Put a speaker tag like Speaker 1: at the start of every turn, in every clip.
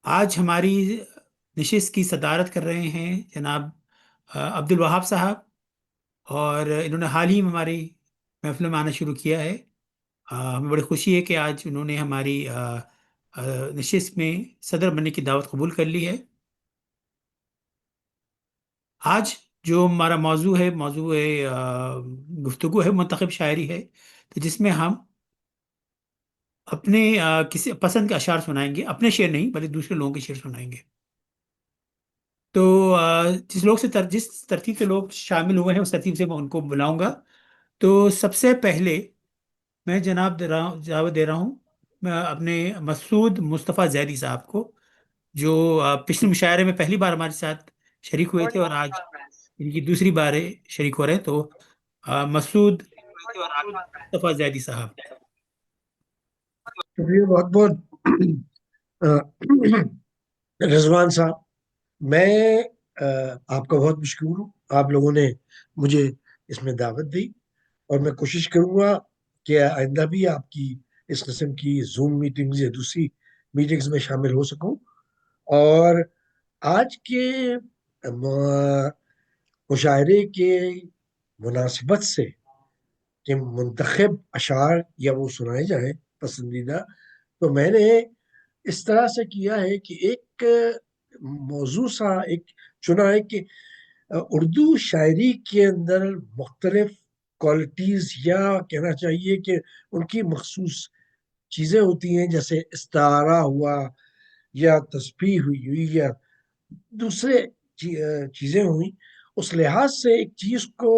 Speaker 1: آج ہماری نشست کی صدارت کر رہے ہیں جناب عبد الوہاب صاحب، اور انہوں نے حال ہی میں ہماری محفل میں آنا شروع کیا ہے۔ ہمیں بڑی خوشی ہے کہ آج انہوں نے ہماری نشست میں صدر بننے کی دعوت قبول کر لی ہے۔ آج جو ہمارا موضوع ہے گفتگو ہے، منتخب شاعری ہے، تو جس میں ہم اپنے کسی پسند کے اشعار سنائیں گے، اپنے شعر نہیں بلکہ دوسرے لوگوں کے شعر سنائیں گے۔ تو جس ترتیب سے لوگ شامل ہوئے ہیں اس ترتیب سے میں ان کو بلاؤں گا۔ تو سب سے پہلے میں جناب دعوت دے رہا ہوں میں اپنے مسعود مصطفیٰ زیدی صاحب کو، جو پچھلے مشاعرے میں پہلی بار ہمارے ساتھ شریک ہوئے تھے اور آج ان کی دوسری بار شریک ہو رہے ہیں۔ تو مسعود مصطفیٰ زیدی صاحب۔
Speaker 2: شکریہ بہت بہت رضوان صاحب، میں آپ کا بہت مشکور ہوں۔ آپ لوگوں نے مجھے اس میں دعوت دی اور میں کوشش کروں گا کہ آئندہ بھی آپ کی اس قسم کی زوم میٹنگز یا دوسری میٹنگز میں شامل ہو سکوں۔ اور آج کے مشاعرے کے مناسبت سے کہ منتخب اشعار یا وہ سنائے جائیں پسندیدہ، تو میں نے اس طرح سے کیا ہے کہ ایک موضوع سا ایک چنا ہے کہ اردو شاعری کے اندر مختلف کوالٹیز یا کہنا چاہیے کہ ان کی مخصوص چیزیں ہوتی ہیں، جیسے استعارہ ہوا یا تسبیح ہوئی یا دوسرے چیزیں ہوئی۔ اس لحاظ سے ایک چیز کو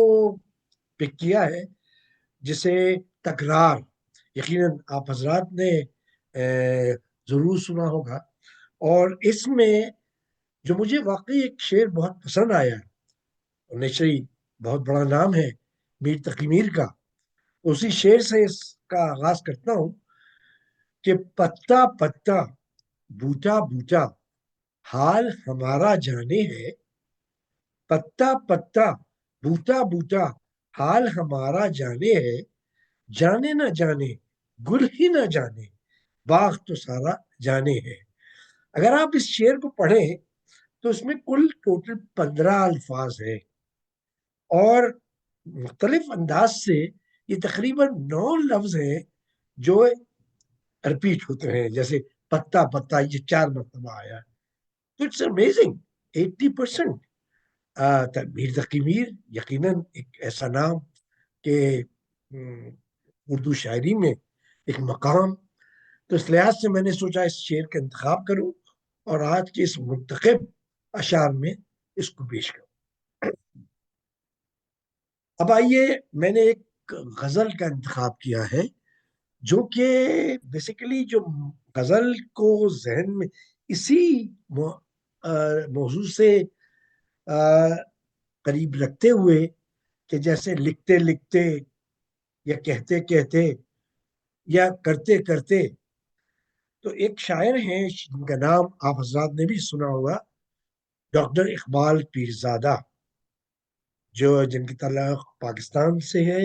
Speaker 2: پک کیا ہے جسے تکرار، یقیناً آپ حضرات نے ضرور سنا ہوگا، اور اس میں جو مجھے واقعی ایک شعر بہت پسند آیا ہے، نیچری بہت بڑا نام ہے میر تقی میر کا، اسی شعر سے اس کا آغاز کرتا ہوں کہ پتا پتا بوٹا بوٹا حال ہمارا جانے ہے، پتا پتا بوٹا بوٹا حال ہمارا جانے ہے، جانے نہ جانے گل ہی نہ جانے باغ تو سارا جانے ہے۔ اگر آپ اس شعر کو پڑھیں تو اس میں کل ٹوٹل 15 الفاظ ہیں، اور مختلف انداز سے یہ تقریباً 9 لفظ ہیں جو رپیٹ ہوتے ہیں، جیسے پتا پتا یہ 4 مرتبہ آیا، تو اٹس امیزنگ 80%۔ میر تقی میر یقیناً ایک ایسا نام کہ اردو شاعری میں ایک مقام، تو اس لحاظ سے میں نے سوچا اس شعر کا انتخاب کروں اور آج کے اس منتخب اشعار میں اس کو پیش کروں۔ اب آئیے، میں نے ایک غزل کا انتخاب کیا ہے جو کہ بیسیکلی جو غزل کو ذہن میں اسی موضوع سے قریب رکھتے ہوئے کہ جیسے لکھتے لکھتے یا کہتے کہتے یا کرتے کرتے، تو ایک شاعر ہیں جن کا نام آپ حضرات نے بھی سنا ہوگا، ڈاکٹر اقبال پیرزادہ، جن کی تعلق پاکستان سے ہے،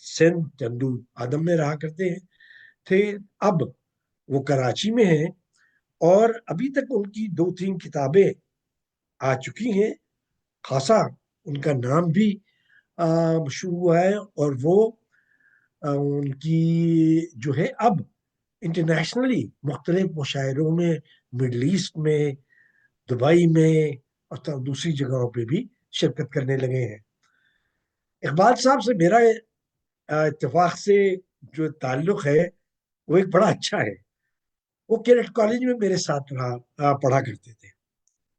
Speaker 2: سندھ چندو آدم میں رہا کرتے ہیں تھے، اب وہ کراچی میں ہیں، اور ابھی تک ان کی 2-3 کتابیں آ چکی ہیں، خاصا ان کا نام بھی مشہور ہوا ہے، اور وہ ان کی جو ہے اب انٹرنیشنلی مختلف مشاعروں میں، مڈل ایسٹ میں، دبئی میں اور دوسری جگہوں پہ بھی شرکت کرنے لگے ہیں۔ اقبال صاحب سے میرا اتفاق سے جو تعلق ہے وہ ایک بڑا اچھا ہے۔ وہ کیرٹ کالج میں میرے ساتھ پڑھا کرتے تھے،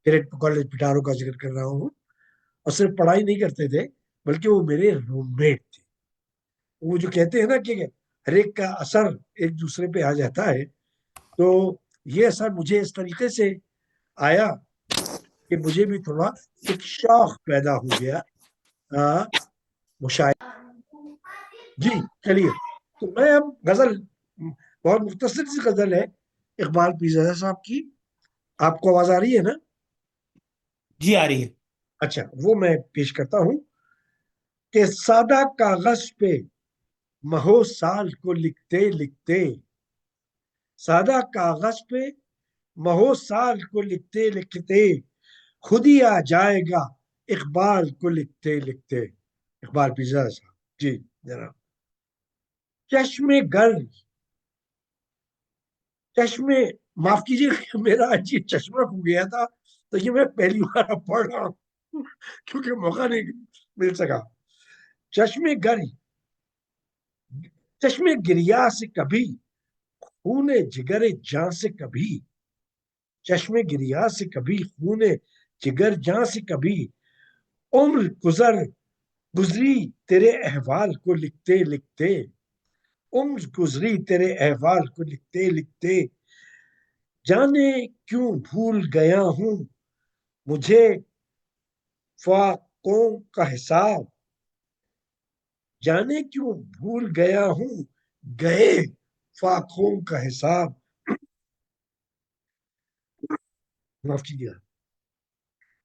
Speaker 2: کیرٹ کالج پٹارو کا ذکر کر رہا ہوں، اور صرف پڑھائی نہیں کرتے تھے بلکہ وہ میرے روم میٹ تھے۔ وہ جو کہتے ہیں نا کہ ہر ایک کا اثر ایک دوسرے پہ آ جاتا ہے، تو یہ اثر مجھے اس طریقے سے آیا کہ مجھے بھی تھوڑا ایک شوق پیدا ہو گیا مشاعرے۔ جی چلیے، تو میں اب غزل، بہت مختصر سی غزل ہے اقبال پیرزادہ صاحب کی، آپ کو آواز آ رہی ہے نا؟
Speaker 1: جی آ رہی ہے۔
Speaker 2: اچھا، وہ میں پیش کرتا ہوں کہ سادہ کاغذ پہ مہو سال کو لکھتے لکھتے، سادہ کاغذ پہ مہو سال کو لکھتے لکھتے خود ہی آ جائے گا اقبال کو لکھتے لکھتے. اقبال پیزا صاحب جی جناب. چشم گرد، چشم، معاف کیجیے میرا آج یہ چشمہ کھو گیا تھا تو یہ میں پہلی بار اب پڑھ رہا ہوں کیونکہ موقع نہیں مل سکا. چشم گری، چشم گریا سے کبھی خون جگر جاں سے کبھی، چشم گریا سے کبھی خون جگر جاں سے کبھی، عمر گزری تیرے احوال کو لکھتے لکھتے، عمر گزری تیرے احوال کو لکھتے لکھتے، جانے کیوں بھول گیا ہوں مجھے فاقوں کا حساب، جانے کیوں بھول گیا ہوں گئے فاقوں کا حساب. معاف کیجیے،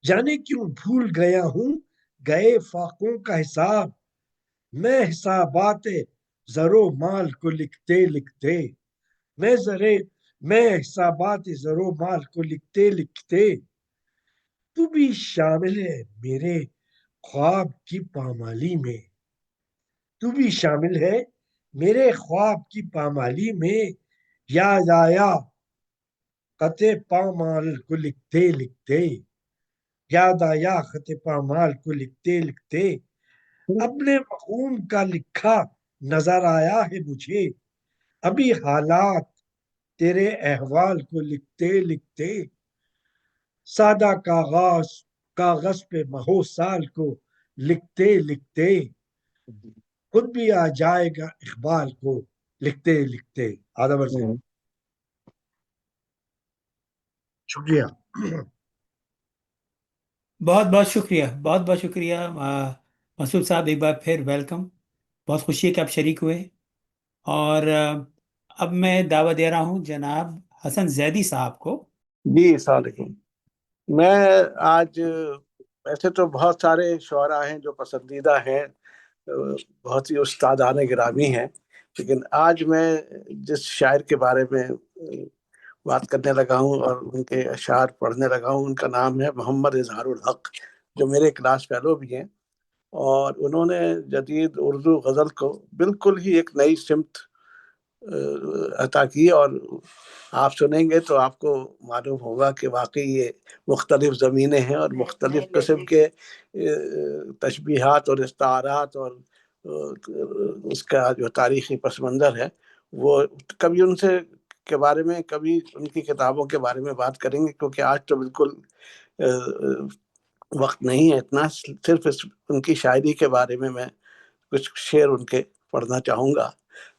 Speaker 2: جانے کیوں بھول گیا ہوں گئے فاقوں کا حساب، میں حسابات زر و مال کو لکھتے لکھتے، میں حسابات زر و مال کو لکھتے لکھتے، تو بھی شامل ہے میرے خواب کی پامالی میں، تو بھی شامل ہے میرے خواب کی پامالی میں، یاد آیا خط پامال کو لکھتے لکھتے، یاد آیا خط پامال کو لکھتے لکھتے، اپنے مخون کا لکھا نظر آیا ہے مجھے، ابھی حالات تیرے احوال کو لکھتے لکھتے، سادہ کاغذ پہ مہو سال کو لکھتے لکھتے، خود بھی آ جائے گا اقبال کو لکھتے لکھتے. آداب سے شکریہ.
Speaker 1: بہت بہت شکریہ، بہت بہت شکریہ مسعود صاحب، ایک بار پھر ویلکم. بہت خوشی ہے کہ آپ شریک ہوئے. اور اب میں دعوت دے رہا ہوں جناب حسن زیدی صاحب کو.
Speaker 3: جی السلام علیکم. میں آج ایسے تو بہت سارے شعراء ہیں جو پسندیدہ ہیں، بہت ہی استادان گرامی ہیں، لیکن آج میں جس شاعر کے بارے میں بات کرنے لگا ہوں اور ان کے اشعار پڑھنے لگا ہوں، ان کا نام ہے محمد اظہار الحق، جو میرے کلاس فیلو بھی ہیں، اور انہوں نے جدید اردو غزل کو بالکل ہی ایک نئی سمت عطا کی، اور آپ سنیں گے تو آپ کو معلوم ہوگا کہ واقعی یہ مختلف زمینیں ہیں اور مختلف قسم کے تشبیہات اور استعارات اور اس کا جو تاریخی پس منظر ہے وہ کبھی ان سے کے بارے میں، کبھی ان کی کتابوں کے بارے میں بات کریں گے، کیونکہ آج تو بالکل وقت نہیں ہے اتنا. صرف ان کی شاعری کے بارے میں کچھ شعر ان کے پڑھنا چاہوں گا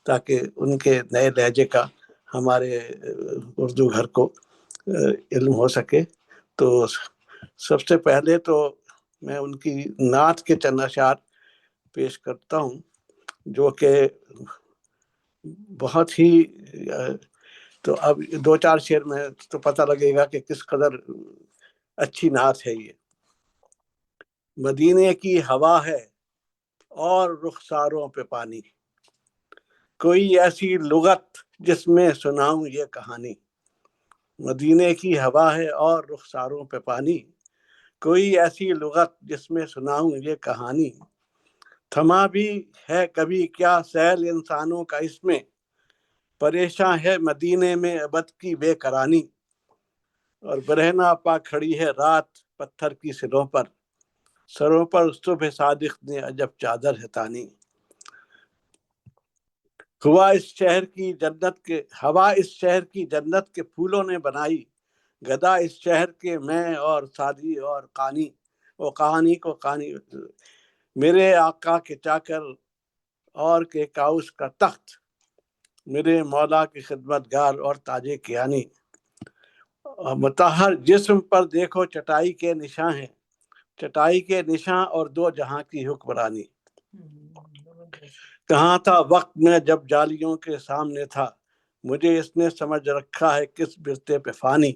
Speaker 3: تاکہ ان کے نئے لہجے کا ہمارے اردو گھر کو علم ہو سکے. تو سب سے پہلے تو میں ان کی نعت کے چند اشعار پیش کرتا ہوں، جو کہ بہت ہی تو اب دو چار شعر میں تو پتہ لگے گا کہ کس قدر اچھی نعت ہے یہ. مدینے کی ہوا ہے اور رخساروں پہ پانی، کوئی ایسی لغت جس میں سناؤں یہ کہانی، مدینے کی ہوا ہے اور رخساروں پہ پانی، کوئی ایسی لغت جس میں سناؤں یہ کہانی، تھما بھی ہے کبھی کیا سیل انسانوں کا اس میں، پریشاں ہے مدینے میں ابد کی بے قرانی، اور برہنہ پا کھڑی ہے رات پتھر کی سروں پر، سروں پر صبح صادق نے عجب چادر ہے تانی، ہوا اس شہر کی جنت کے پھولوں نے بنائی، گدا اس شہر کے میں اور سادی اور قانی، وہ کہانی کو قانی، میرے آقا کے چاکر اور کے کاؤس کا تخت، میرے مولا کی خدمت گار اور تاج کیانی، مطہر جسم پر دیکھو چٹائی کے نشاں ہیں، چٹائی کے نشاں اور دو جہاں کی حکمرانی، کہاں تھا وقت میں جب جالیوں کے سامنے تھا، مجھے اس نے سمجھ رکھا ہے کس برتے پہ فانی،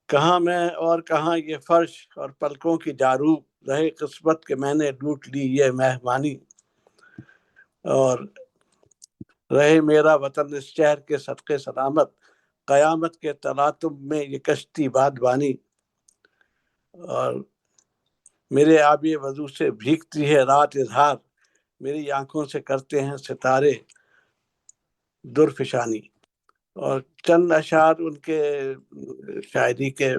Speaker 3: کہاں میں اور کہاں یہ فرش اور پلکوں کی جارو، رہے قسمت کہ میں نے لوٹ لی یہ مہمانی، اور رہے میرا وطن اس شہر کے صدقے سلامت، قیامت کے تلاطم میں یہ کشتی بادبانی، اور میرے آب وضو سے بھیگتی ہے رات اظہار، میری آنکھوں سے کرتے ہیں ستارے درفشانی۔ اور چند اشعار ان کے شاعری کے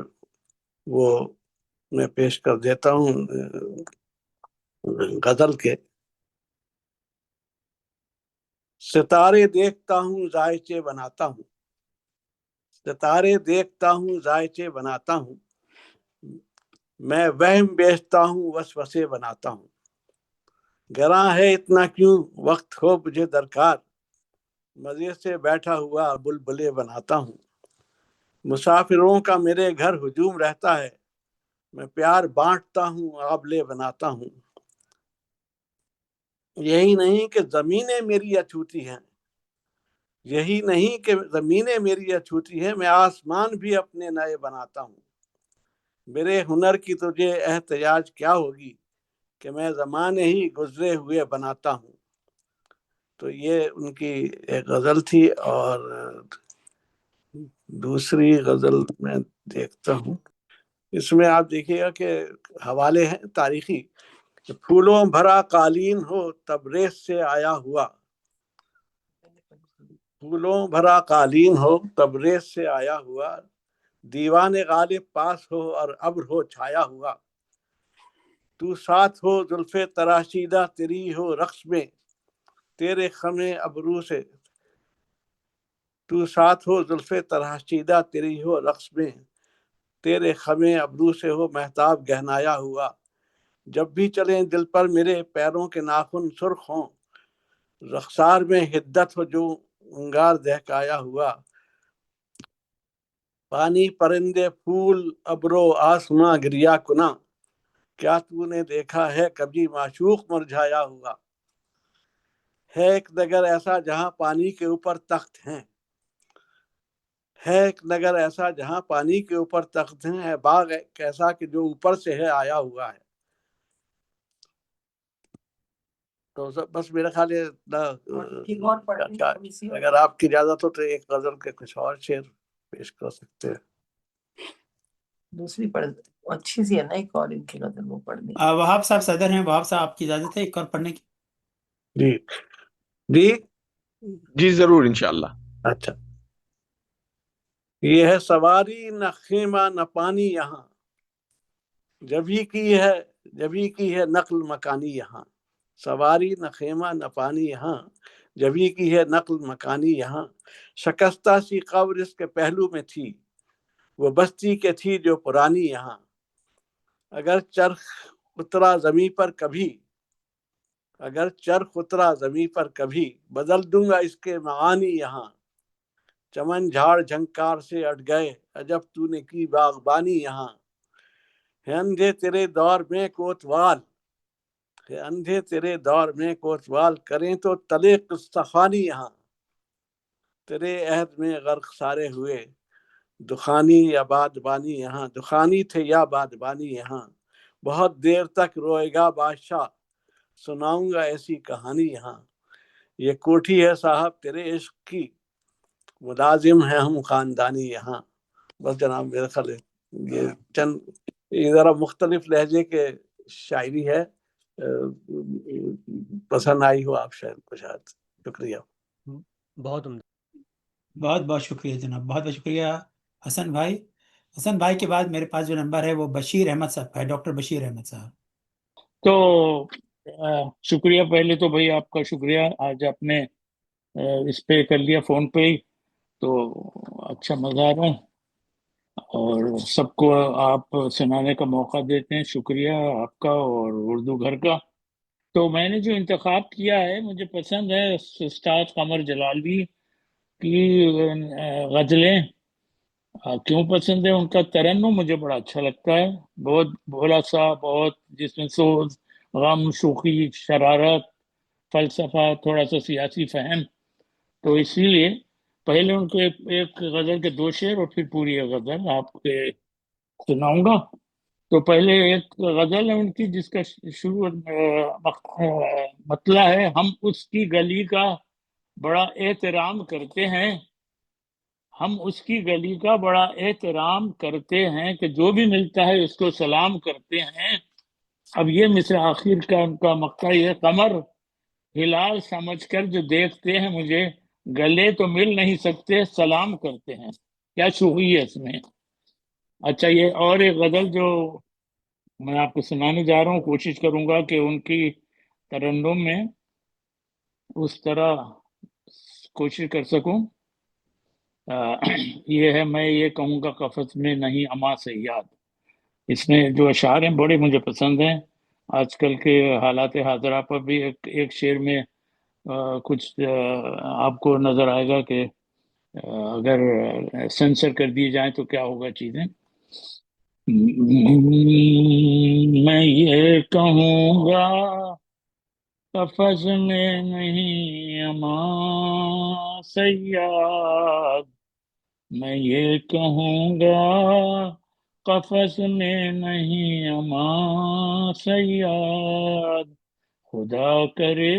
Speaker 3: وہ میں پیش کر دیتا ہوں غزل کے۔ ستارے دیکھتا ہوں ذائچے بناتا ہوں، ستارے دیکھتا ہوں ذائچے بناتا ہوں، میں وہم بیچتا ہوں وسوسے بناتا ہوں، گراں ہے اتنا کیوں وقت ہو مجھے درکار، مزے سے بیٹھا ہوا بلبلے بناتا ہوں، مسافروں کا میرے گھر ہجوم رہتا ہے، میں پیار بانٹتا ہوں آبلے بناتا ہوں، یہی نہیں کہ زمینیں میری اچھوتی ہیں، یہی نہیں کہ زمینیں میری اچھوتی ہیں، میں آسمان بھی اپنے نئے بناتا ہوں، میرے ہنر کی تجھے احتجاج کیا ہوگی کہ میں زمانے ہی گزرے ہوئے بناتا ہوں۔ تو یہ ان کی ایک غزل تھی۔ اور دوسری غزل میں دیکھتا ہوں، اس میں آپ دیکھیے گا کہ حوالے ہیں تاریخی، پھولوں بھرا قالین ہو تبریز سے آیا ہوا، پھولوں بھرا قالین ہو تبریز سے آیا ہوا، دیوان غالب پاس ہو اور ابر ہو چھایا ہوا، تو ساتھ ہو زلف تراشیدہ تیری ہو رقص میں، تیرے خم ابرو سے، تو ساتھ ہو زلف تراشیدہ تیری ہو رقص میں، تیرے خم ابرو سے ہو مہتاب گہنایا ہوا، جب بھی چلیں دل پر میرے پیروں کے ناخن سرخ ہوں، رخسار میں حدت ہو جو انگار دہکایا ہوا، پانی پرندے پھول ابرو آسماں گریا کنا، کیا تو نے دیکھا ہے کبھی معشوق مرجھایا ہوا، ہے ایک نگر ایسا جہاں پانی کے اوپر تخت ہیں، ہے ایک نگر ایسا جہاں پانی کے اوپر تخت ہیں، ہے باغ کیسا کہ جو اوپر سے ہے آیا ہوا ہے۔ تو بس میرا خیال ہے اگر آپ کی اجازت ہو تو ایک غزل کے کچھ اور شعر پیش کر سکتے ہیں۔
Speaker 4: دوسری پڑھ اچھی سی ہے نا ایک اور ان کی غزل وہ پڑھنی۔
Speaker 1: وہاب صاحب صدر ہیں، وہاب صاحب آپ کی اجازت ہے ایک اور پڑھنے کی؟
Speaker 3: جی جی
Speaker 5: جی ضرور انشاءاللہ۔
Speaker 3: اچھا، یہ ہے سواری نہ خیمہ نہ پانی یہاں، جبھی کی ہے نقل مکانی یہاں، سواری نہ خیمہ نہ پانی یہاں، جبھی کی ہے نقل مکانی یہاں، شکستہ سی قبر اس کے پہلو میں تھی، وہ بستی کے تھی جو پرانی یہاں، اگر چرخ اترا زمیں پر کبھی، اگر چرخ اترا زمیں پر کبھی، بدل دوں گا اس کے معانی یہاں، چمن جھاڑ جھنکار سے اٹ گئے عجب تو نے کی باغبانی یہاں، ہے اندھے تیرے دور میں کوتوال، ہے اندھے تیرے دور میں کوتوال، کریں تو تلے قصہ خوانی یہاں، تیرے عہد میں غرق سارے ہوئے، دخانی یا بادبانی یہاں، دخانی تھے یا بادبانی یہاں، بہت دیر تک روئے گا بادشاہ، سناؤں گا ایسی کہانی یہاں، یہ کوٹھی ہے صاحب تیرے عشق کی، ملازم ہیں ہم خاندانی یہاں۔ بس جناب میرا خیال ہے یہ چند یہ ذرا مختلف لہجے کے شاعری ہے، پسند آئی ہو آپ شاید کو، شاید۔ شکریہ،
Speaker 6: بہت عمدہ۔
Speaker 1: بہت بہت شکریہ جناب، بہت بہت شکریہ حسن بھائی۔ حسن بھائی کے بعد میرے پاس جو نمبر ہے وہ بشیر احمد صاحب کا ہے، ڈاکٹر بشیر احمد صاحب۔
Speaker 7: تو شکریہ، پہلے تو بھائی آپ کا شکریہ، آج آپ نے اس پہ کر لیا فون پہ ہی، تو اچھا مزہ آ رہا ہے، اور سب کو آپ سنانے کا موقع دیتے ہیں، شکریہ آپ کا اور اردو گھر کا۔ تو میں نے جو انتخاب کیا ہے مجھے پسند ہے استاد قمر جلالی کی غزلیں۔ کیوں پسند ہے؟ ان کا ترنم مجھے بڑا اچھا لگتا ہے، بہت بھولا سا، بہت جس میں سوز، غم، شوخی، شرارت، فلسفہ، تھوڑا سا سیاسی فہم۔ تو اسی لیے پہلے ان کو ایک غزل کے دو شعر اور پھر پوری غزل آپ کے سناؤں گا۔ تو پہلے ایک غزل ہے ان کی جس کا شروع مطلع ہے، ہم اس کی گلی کا بڑا احترام کرتے ہیں، ہم اس کی گلی کا بڑا احترام کرتے ہیں کہ جو بھی ملتا ہے اس کو سلام کرتے ہیں. اب یہ مصر آخر کا ان کا مقطع یہ قمر ہلال سمجھ کر جو دیکھتے ہیں مجھے گلے تو مل نہیں سکتے سلام کرتے ہیں. کیا شوخی ہے اس میں. اچھا یہ اور ایک غزل جو میں آپ کو سنانے جا رہا ہوں کوشش کروں گا کہ ان کی ترنم میں اس طرح کوشش کر سکوں. یہ ہے میں یہ کہوں گا قفس میں نہیں اما سے یاد. اس میں جو اشعار ہیں بڑے مجھے پسند ہیں. آج کل کے حالات حاضرہ پر بھی ایک شعر میں کچھ آپ کو نظر آئے گا کہ اگر سینسر کر دیے جائیں تو کیا ہوگا چیزیں. میں یہ کہوں گا قفس میں نہیں اما سیاد. میں یہ کہوں گا قفس میں نہیں اما سیاد. خدا کرے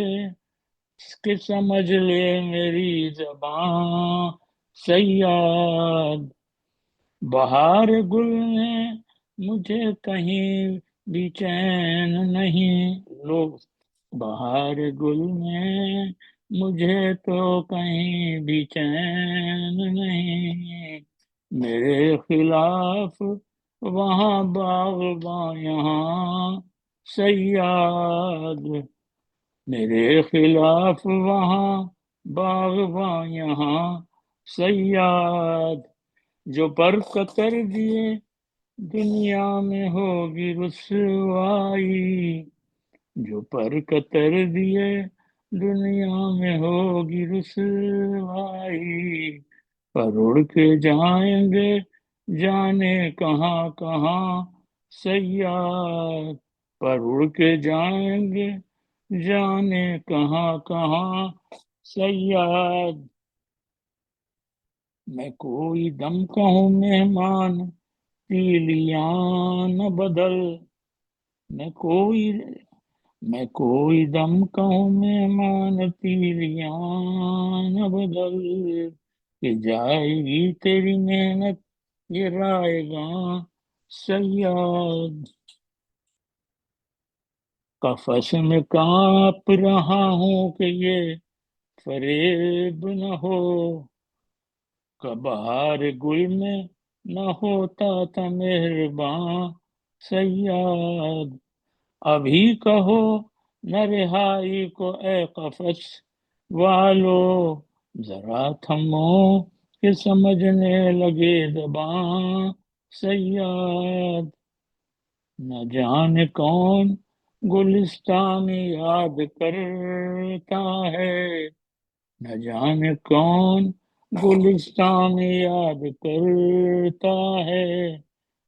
Speaker 7: کہ سمجھ لے میری زبان سیاد. بہار گل میں مجھے کہیں بھی چین نہیں. لوگ بہار گل میں مجھے تو کہیں بھی چین نہیں. میرے خلاف وہاں باغباں یہاں صیاد. میرے خلاف وہاں باغباں یہاں صیاد. جو پر قطر دیے دنیا میں ہوگی رسوائی. جو پر قطر دیے دنیا میں ہوگی رسوائی. پر اڑ کے جائیں گے جانے کہاں کہاں صیاد. پر اڑ کے جائیں گے جانے کہاں کہاں صیاد. میں کوئی دم کا ہوں مہمان تیلیاں نہ بدل. میں کوئی دم کا ہوں مہمان تیلیاں نہ بدل. کہ جائے گی تیری محنت یہ رائے گاں صیاد. قفس میں کانپ رہا ہوں کہ یہ فریب نہ ہو. بہار گل میں نہ ہوتا تھا مہرباں صیاد. ابھی کہو نہ رہائی کو اے قفس والو. ذرا تھمو کہ سمجھنے لگے زباں صیاد. نہ جانے کون گلستان یاد کرتا ہے. نہ جانے کون گلستان یاد کرتا ہے.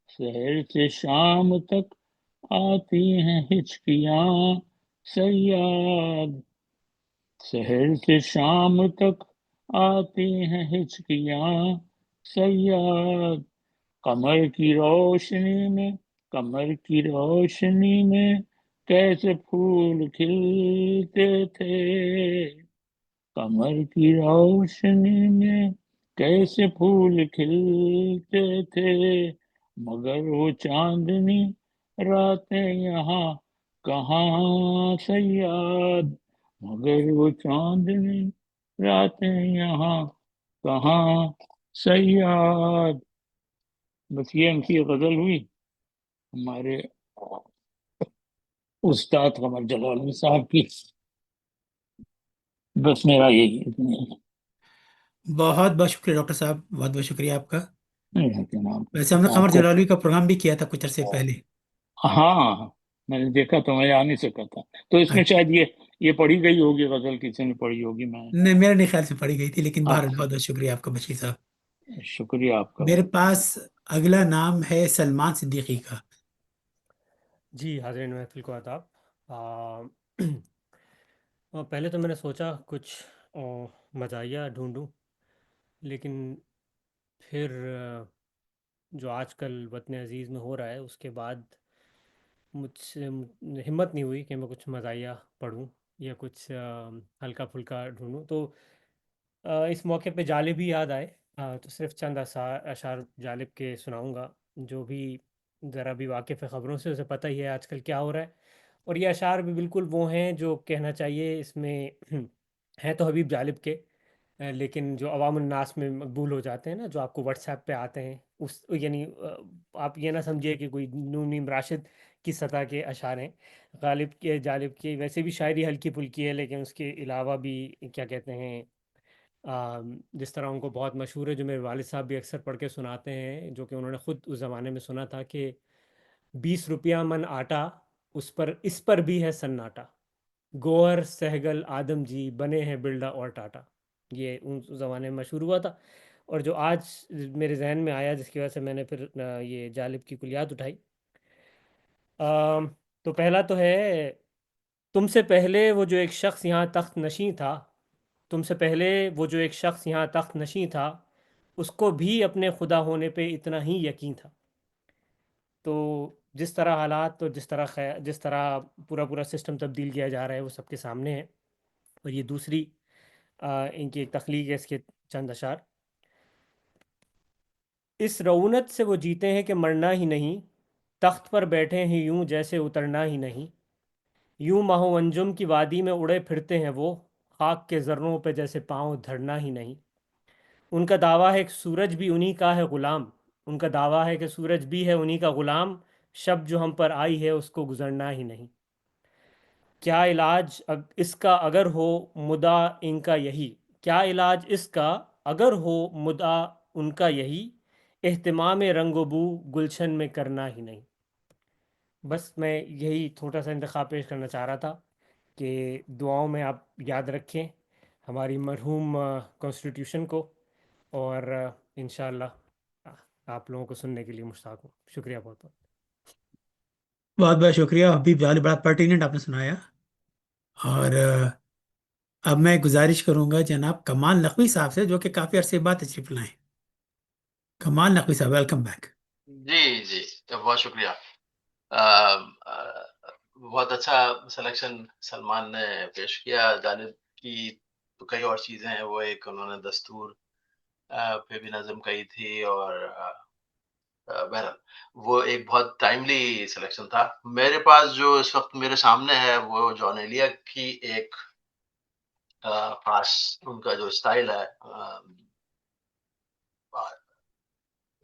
Speaker 7: شہر سے شام تک آتی ہیں ہچکیاں صیاد. شہر سے شام تک آتی ہیں ہچکیاں صیاد. قمر کی روشنی میں کیسے پھول کھلتے تھے. قمر کی روشنی میں کیسے پھول کھلتے تھے. مگر وہ چاندنی راتیں یہاں کہاں صیاد. مگر وہ چاندنی راتیں یہاں کہاں صیاد. بس یہ ان کی غزل ہوئی ہمارے استاد قمر جلالی صاحب کی. بس میرا یہی ہے.
Speaker 1: بہت بہت شکریہ ڈاکٹر صاحب، بہت بہت شکریہ آپ کا.
Speaker 7: جناب
Speaker 1: ویسے ہم نے قمر
Speaker 7: آپ کو
Speaker 1: جلالی کا پروگرام بھی کیا تھا کچھ عرصے پہلے.
Speaker 7: ہاں میں نے دیکھا تو میں آ نہیں سکا تھا تو اس میں شاید یہ پڑھی گئی ہوگی غزل کسی نے پڑھی ہوگی. میں
Speaker 1: نہیں، میرے نہیں خیال سے پڑھی گئی تھی، لیکن بہرحال بہت بہت شکریہ آپ کا بشیر صاحب.
Speaker 7: شکریہ آپ کا.
Speaker 1: میرے پاس اگلا نام ہے سلمان صدیقی کا.
Speaker 6: جی حاضرین محفل کو آداب. پہلے تو میں نے سوچا کچھ مزاحیہ ڈھونڈوں، لیکن پھر جو آج کل وطن عزیز میں ہو رہا ہے اس کے بعد مجھ سے ہمت نہیں ہوئی کہ میں کچھ مزاحیہ پڑھوں یا کچھ ہلکا پھلکا ڈھونڈوں. تو اس موقع پہ جالب بھی یاد آئے تو صرف چند اشعار جالب کے سناؤں گا. جو بھی ذرا بھی واقف ہے خبروں سے اسے پتہ ہی ہے آج کل کیا ہو رہا ہے. اور یہ اشعار بھی بالکل وہ ہیں جو کہنا چاہیے اس میں ہیں تو حبیب جالب کے، لیکن جو عوام الناس میں مقبول ہو جاتے ہیں نا، جو آپ کو واٹس ایپ پہ آتے ہیں، اس یعنی آپ یہ نہ سمجھیے کہ کوئی نیم راشد کی سطح کے اشعار ہیں. غالب کے جالب کی ویسے بھی شاعری ہلکی پھلکی ہے، لیکن اس کے علاوہ بھی کیا کہتے ہیں، جس طرح ان کو بہت مشہور ہے، جو میرے والد صاحب بھی اکثر پڑھ کے سناتے ہیں، جو کہ انہوں نے خود اس زمانے میں سنا تھا کہ 20 روپیہ من آٹا، اس پر بھی ہے سناٹا، گوہر سہگل آدم جی بنے ہیں بلڈا اور ٹاٹا. یہ اس زمانے میں مشہور ہوا تھا. اور جو آج میرے ذہن میں آیا، جس کی وجہ سے میں نے پھر یہ جالب کی کلیات اٹھائی، تو پہلا تو ہے: تم سے پہلے وہ جو ایک شخص یہاں تخت نشیں تھا، تم سے پہلے وہ جو ایک شخص یہاں تخت نشیں تھا، اس کو بھی اپنے خدا ہونے پہ اتنا ہی یقین تھا. تو جس طرح حالات اور جس طرح پورا سسٹم تبدیل کیا جا رہا ہے وہ سب کے سامنے ہے. اور یہ دوسری ان کی ایک تخلیق ہے، اس کے چند اشعار: اس رعونت سے وہ جیتے ہیں کہ مرنا ہی نہیں، تخت پر بیٹھے ہیں یوں جیسے اترنا ہی نہیں، یوں ماہ و انجم کی وادی میں اڑے پھرتے ہیں وہ، خاک کے ذروں پہ جیسے پاؤں دھرنا ہی نہیں. ان کا دعویٰ ہے کہ سورج بھی انہی کا ہے غلام، ان کا دعویٰ ہے کہ سورج بھی ہے انہی کا غلام، شب جو ہم پر آئی ہے اس کو گزرنا ہی نہیں. کیا علاج اس کا اگر ہو مدعا ان کا یہی، کیا علاج اس کا اگر ہو مدعا ان کا یہی، اہتمام رنگ و بو گلشن میں کرنا ہی نہیں. بس میں یہی چھوٹا سا انتخاب پیش کرنا چاہ رہا تھا کہ دعاؤں میں آپ یاد رکھیں ہماری مرحوم کانسٹیٹیوشن کو، اور انشاءاللہ آپ لوگوں کو سننے کے لیے مشتاق ہوں. شکریہ بہت بہت.
Speaker 1: بہت بہت شکریہ حبیب جالب، بڑا پرٹیننٹ آپ نے سنایا. اور اب میں گزارش کروں گا جناب کمال نقوی صاحب سے، جو کہ کافی عرصے بعد تشریف لائیں. کمال نقوی صاحب، ویلکم بیک.
Speaker 8: جی جی، بہت شکریہ. بہت اچھا سلیکشن سلمان نے پیش کیا. جانب کی تو کئی اور چیزیں ہیں، وہ ایک انہوں نے دستور پہ بھی نظم کہی تھی، اور بہرحال وہ ایک بہت ٹائملی سلیکشن تھا. میرے پاس جو اس وقت میرے سامنے ہے وہ جان ایلیا کی ایک خاص ان کا جو اسٹائل ہے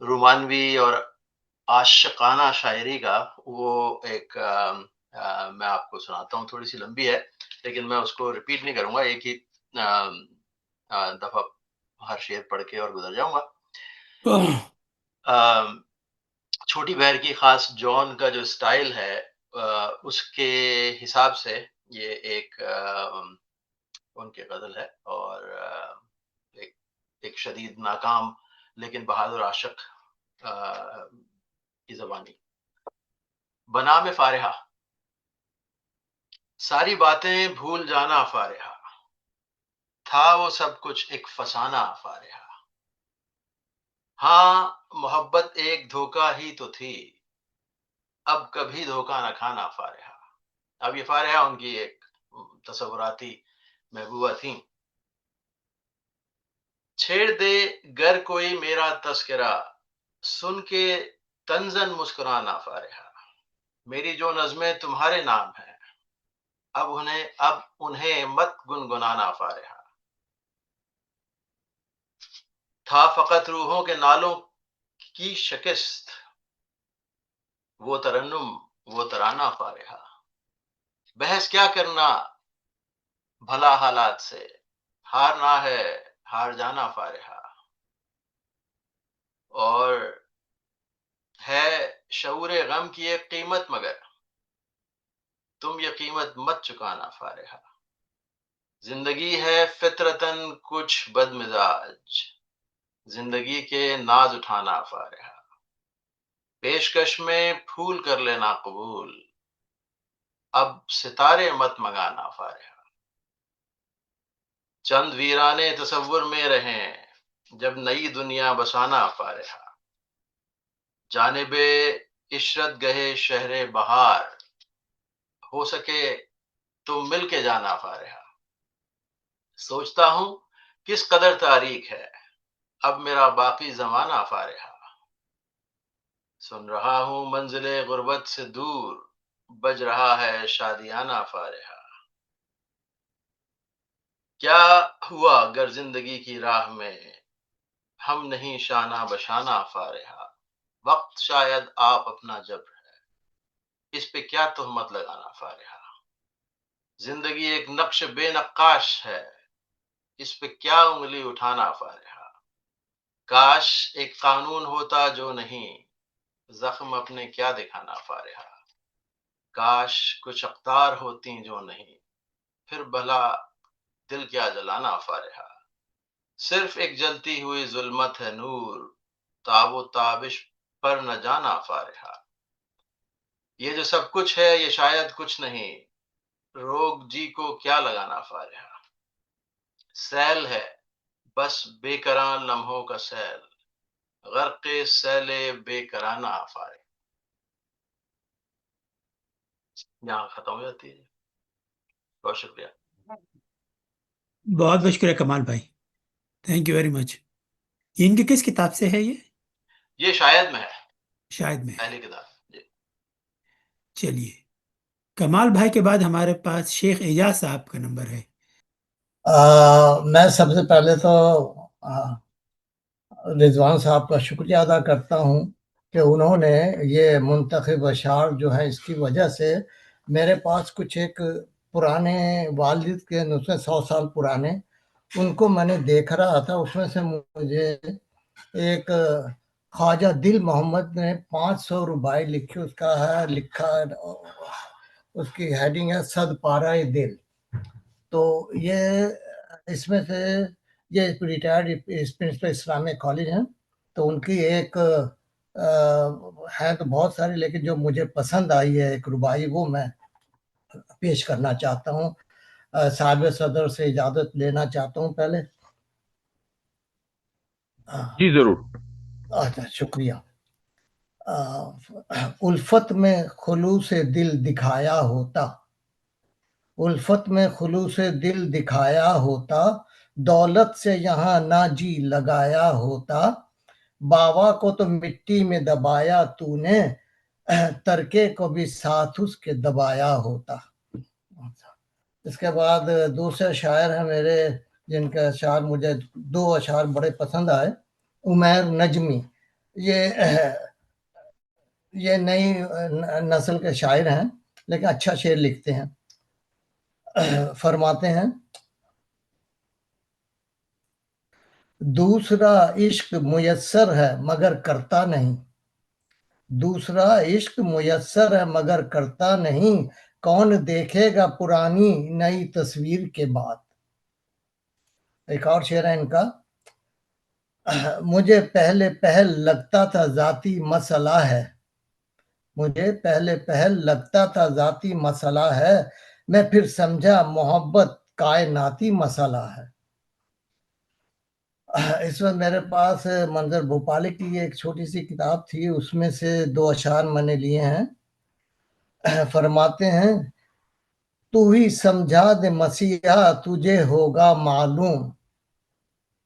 Speaker 8: رومانوی اور عاشقانہ شاعری کا، وہ ایک میں آپ کو سناتا ہوں. تھوڑی سی لمبی ہے لیکن میں اس کو ریپیٹ نہیں کروں گا، ایک ہی دفعہ ہر شعر پڑھ کے اور گزر جاؤں گا. چھوٹی بہر کی خاص جان کا جو سٹائل ہے، اس کے حساب سے یہ ایک ان کی غزل ہے، اور ایک شدید ناکام لیکن بہادر عاشق کی زبانی. بنا میں فارحہ، ساری باتیں بھول جانا فارحہ، تھا وہ سب کچھ ایک فسانہ فارحہ. ہاں محبت ایک دھوکہ ہی تو تھی، اب کبھی دھوکہ نہ کھانا فارحہ. اب یہ فارحہ ان کی ایک تصوراتی محبوبہ تھیں. چھیڑ دے گر کوئی میرا تذکرہ، سن کے تنزن مسکرانا فارحہ. میری جو نظمیں تمہارے نام ہیں، اب انہیں مت گنگنانا فارحہ. تھا فقط روحوں کے نالوں کی شکست، وہ ترنم وہ ترانہ فارحہ. بحث کیا کرنا بھلا حالات سے، ہارنا ہے ہار جانا فارحہ. اور ہے شعور غم کی ایک قیمت، مگر تم یہ قیمت مت چکانا فارحہ. زندگی ہے فطرتاً کچھ بد مزاج، زندگی کے ناز اٹھانا فارحہ. پیشکش میں پھول کر لینا قبول، اب ستارے مت منگانا فارحہ. چند ویرانے تصور میں رہیں، جب نئی دنیا بسانا فارحہ. جانب عشرت گہے شہر بہار، ہو سکے تم مل کے جانا فارحہ. سوچتا ہوں کس قدر تاریک ہے اب میرا باقی زمانہ فارغ، سن رہا ہوں منزل غربت سے دور، بج رہا ہے شادیانہ فارغ۔ کیا ہوا اگر زندگی کی راہ میں ہم نہیں شانہ بشانہ فارغ؟ وقت شاید آپ اپنا جبر ہے، اس پہ کیا تہمت لگانا فارغ؟ زندگی ایک نقش بے نقاش ہے، اس پہ کیا انگلی اٹھانا فارغ؟ کاش ایک قانون ہوتا جو نہیں، زخم اپنے کیا دکھانا فارغ؟ کاش کچھ اقدار ہوتی جو نہیں، پھر بھلا دل کیا جلانا فارغ؟ صرف ایک جلتی ہوئی ظلمت ہے نور، تاب و تابش پر نہ جانا فارغ۔ یہ جو سب کچھ ہے یہ شاید کچھ نہیں، روگ جی کو کیا لگانا فارغ؟ سیل ہے بس بے کران لمحوں کا سیل، غرق سیل بے کرانہ فارغ۔ یہاں ختم ہو جاتی ہے۔ بہت شکریہ۔
Speaker 1: بہت بہت شکریہ کمال بھائی، تھینک یو ویری مچ۔ ان کی کس کتاب سے ہے
Speaker 8: یہ شاید میں ہے،
Speaker 1: شاید میں ہے؟
Speaker 8: پہلی کتاب جی۔
Speaker 1: چلیے، کمال بھائی کے بعد ہمارے پاس شیخ اعجاز صاحب کا نمبر ہے۔
Speaker 9: میں سب سے پہلے تو رضوان صاحب کا شکریہ ادا کرتا ہوں کہ انہوں نے یہ منتخب اشعار جو ہے اس کی وجہ سے میرے پاس کچھ ایک پرانے والد کے نسخے 100 سال پرانے، ان کو میں نے دیکھ رہا تھا، اس میں سے مجھے ایک خواجہ دل محمد نے 500 ربائی لکھی، اس کا ہے لکھا، اس کی ہیڈنگ ہے صد پارہ دل۔ تو یہ اس میں سے یہ ریٹائرڈ پرنسپل اسلامک کالج ہیں، تو ان کی ایک ہے تو بہت ساری، لیکن جو مجھے پسند آئی ہے ایک ربائی، وہ میں پیش کرنا چاہتا ہوں۔ صاحب صدر سے اجازت لینا چاہتا ہوں پہلے۔
Speaker 5: جی ضرور۔
Speaker 9: اچھا شکریہ۔ الفت میں خلوص دل دکھایا ہوتا، الفت میں خلوص دل دکھایا ہوتا، دولت سے یہاں نہ جی لگایا ہوتا، باوا کو تو مٹی میں دبایا تو نے، ترکے کو بھی ساتھ اس کے دبایا ہوتا۔ اس کے بعد دوسرے شاعر ہیں میرے جن کا اشعار مجھے 2 اشعار بڑے پسند آئے، عمیر نجمی، یہ نئی نسل کے شاعر ہیں لیکن اچھا شعر لکھتے ہیں۔ فرماتے ہیں، دوسرا عشق میسر ہے مگر کرتا نہیں، دوسرا عشق میسر ہے مگر کرتا نہیں، کون دیکھے گا پرانی نئی تصویر کے بعد۔ ایک اور شعر ہے ان کا، مجھے پہلے پہل لگتا تھا ذاتی مسئلہ ہے، مجھے پہلے پہل لگتا تھا ذاتی مسئلہ ہے، میں پھر سمجھا محبت کائناتی مسئلہ ہے۔ اس وقت میرے پاس منظر بھوپالی کی ایک چھوٹی سی کتاب تھی، اس میں سے 2 اشعار میں نے لیے ہیں۔ فرماتے ہیں، تو ہی سمجھا دے مسیحا تجھے ہوگا معلوم،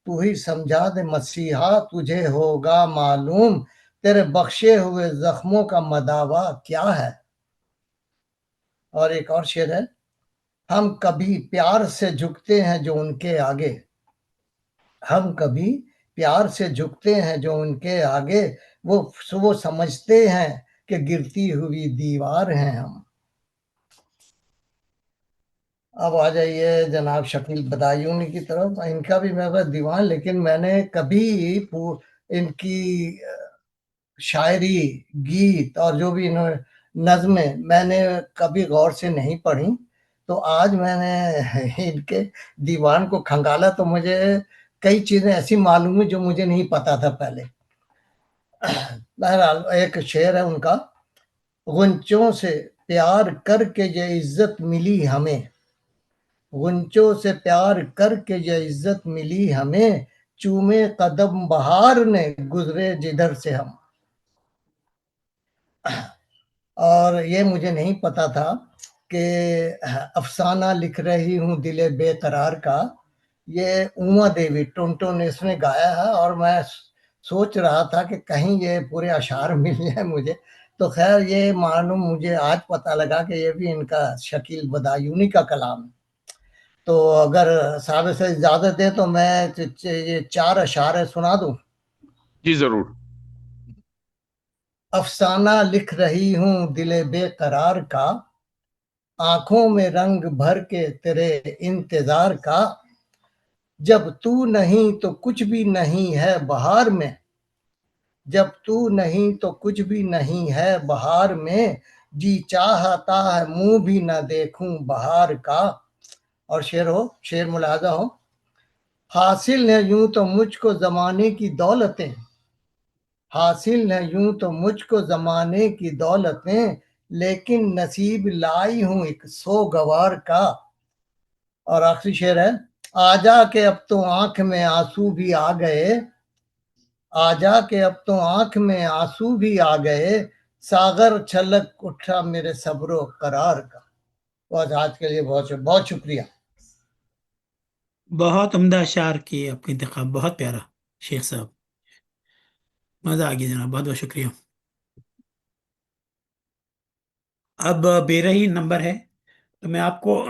Speaker 9: تو ہی سمجھا دے مسیحا تجھے ہوگا معلوم، تیرے بخشے ہوئے زخموں کا مداوا کیا ہے۔ اور ایک اور شعر ہے، ہم کبھی پیار سے جھکتے ہیں جو ان کے آگے، ہم کبھی پیار سے جھکتے ہیں جو ان کے آگے، وہ سمجھتے ہیں کہ گرتی ہوئی دیوار ہیں ہم۔ اب آ جائیے جناب شکیل بدایونی کی طرف، ان کا بھی میرے پاس دیوان، لیکن میں نے کبھی ان کی شاعری، گیت اور جو بھی انہوں نظمیں میں نے کبھی غور سے نہیں پڑھی، تو آج میں نے ان کے دیوان کو کھنگالا تو مجھے کئی چیزیں ایسی معلوم ہوئی جو مجھے نہیں پتا تھا پہلے۔ بہرحال ایک شعر ہے ان کا، غنچوں سے پیار کر کے یہ عزت ملی ہمیں، غنچوں سے پیار کر کے یہ عزت ملی ہمیں، چومے قدم بہار نے گزرے جدھر سے ہم۔ اور یہ مجھے نہیں پتا تھا کہ افسانہ لکھ رہی ہوں دل بے قرار کا، یہ اوما دیوی ٹونٹو نے اس نے گایا ہے، اور میں سوچ رہا تھا کہ کہیں یہ پورے اشعار مل جائے مجھے، تو خیر یہ معلوم مجھے آج پتہ لگا کہ یہ بھی ان کا شکیل بدایونی کا کلام ہے۔ تو اگر صاحب سے اجازت دے تو میں یہ 4 اشعار سنا دوں۔
Speaker 5: جی ضرور۔
Speaker 9: افسانہ لکھ رہی ہوں دل بے قرار کا، آنکھوں میں رنگ بھر کے تیرے انتظار کا، جب تو نہیں تو کچھ بھی نہیں ہے بہار میں، جب تو نہیں تو کچھ بھی نہیں ہے بہار میں، جی چاہتا ہے منہ بھی نہ دیکھوں بہار کا۔ اور شعر ملاحظہ ہو، حاصل ہے یوں تو مجھ کو زمانے کی دولتیں، حاصل ہے یوں تو مجھ کو زمانے کی دولتیں، لیکن نصیب لائی ہوں ایک سوگوار کا۔ اور آخری شعر ہے، آجا کہ اب تو آنکھ میں آنسو بھی آ گئے، آجا کہ اب تو آنکھ میں آنسو بھی آ گئے، ساغر چھلک اٹھا میرے صبر و قرار کا۔ بس آج کے لیے بہت بہت شکریہ۔
Speaker 1: بہت عمدہ اشعار کی آپ کا انتخاب، بہت پیارا شیخ صاحب، مزہ آ گیا جناب، بہت بہت شکریہ۔ اب بے رہی نمبر ہے، تو میں آپ کو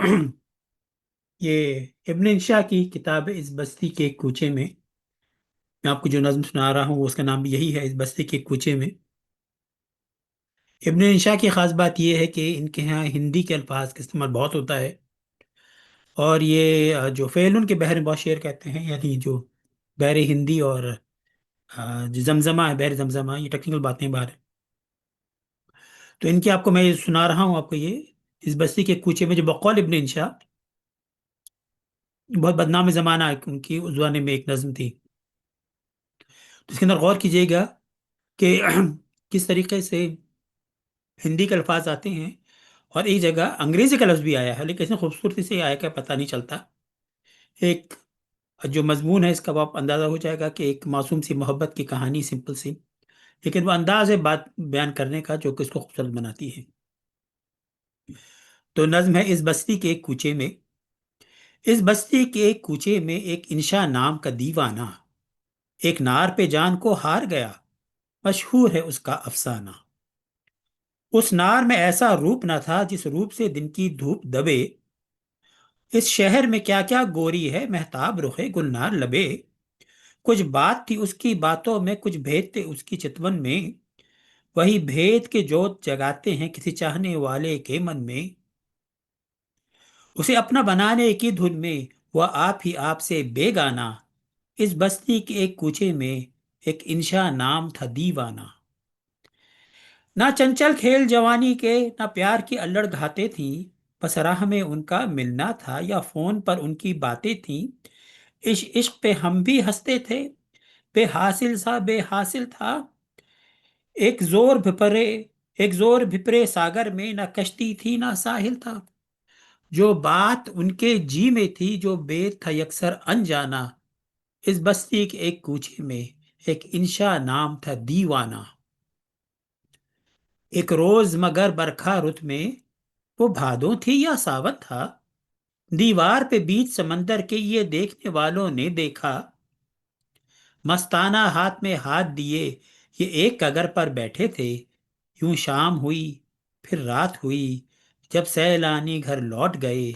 Speaker 1: یہ ابن انشا کی کتاب ہے اس بستی کے کوچے میں آپ کو جو نظم سنا رہا ہوں اس کا نام بھی یہی ہے، اس بستی کے کوچے میں۔ ابن انشا کی خاص بات یہ ہے کہ ان کے ہاں ہندی کے الفاظ کا استعمال بہت ہوتا ہے، اور یہ جو فعلن کے بحر میں بہت شعر کہتے ہیں، یعنی جو بحر ہندی اور جو زمزمہ ہے، بحر زمزمہ، یہ ٹیکنیکل باتیں باہر ہیں۔ تو ان کی آپ کو میں یہ سنا رہا ہوں، آپ کو یہ اس بستی کے کوچے میں، جو بقول ابن انشا بہت بدنام زمانہ ہے، ان کی اس زمانے میں ایک نظم تھی، تو اس کے اندر غور کیجیے گا کہ کس طریقے سے ہندی کے الفاظ آتے ہیں، اور ایک جگہ انگریزی کا لفظ بھی آیا ہے، لیکن اتنی خوبصورتی سے آیا کہ پتہ نہیں چلتا۔ ایک جو مضمون ہے اس کا آپ اندازہ ہو جائے گا کہ ایک معصوم سی محبت کی کہانی، سمپل سی، لیکن وہ انداز ہے بات بیان کرنے کا جو کہ اس کو خوبصورت بناتی ہے۔ تو نظم ہے، اس بستی کے ایک کوچے میں، اس بستی کے ایک کوچے میں ایک انشا نام کا دیوانہ، ایک نار پہ جان کو ہار گیا، مشہور ہے اس کا افسانہ۔ اس نار میں ایسا روپ نہ تھا جس روپ سے دن کی دھوپ دبے، اس شہر میں کیا کیا گوری ہے مہتاب رخے گلنار لبے، کچھ بات تھی اس کی باتوں میں، کچھ بھید تھے اس کی چتون میں، وہی بھید کے جوت جگاتے ہیں کسی چاہنے والے کے من میں، اسے اپنا بنانے کی دھن میں وہ آپ ہی آپ سے بے گانا، اس بستی کے ایک کوچے میں ایک انشا نام تھا دیوانہ۔ نہ چنچل کھیل جوانی کے، نہ پیار کی الڑ گھاتے تھیں، بس راہ میں ان کا ملنا تھا یا فون پر ان کی باتیں تھیں، عشق پہ ہم بھی ہنستے تھے، بے حاصل سا بے حاصل تھا، ایک زور بھپرے ایک زور بھپرے ساگر میں، نہ کشتی تھی نہ ساحل تھا، جو بات ان کے جی میں تھی، جو بید تھا یکسر انجانا، اس بستی کے ایک کوچے میں ایک انشا نام تھا دیوانہ۔ ایک روز مگر برکھا رت میں، وہ بھادو تھی یا ساون تھا، دیوار پہ بیچ سمندر کے یہ دیکھنے والوں نے دیکھا، مستانہ ہاتھ میں ہاتھ دیے یہ ایک کگر پر بیٹھے تھے، یوں شام ہوئی پھر رات ہوئی جب سیلانی گھر لوٹ گئے،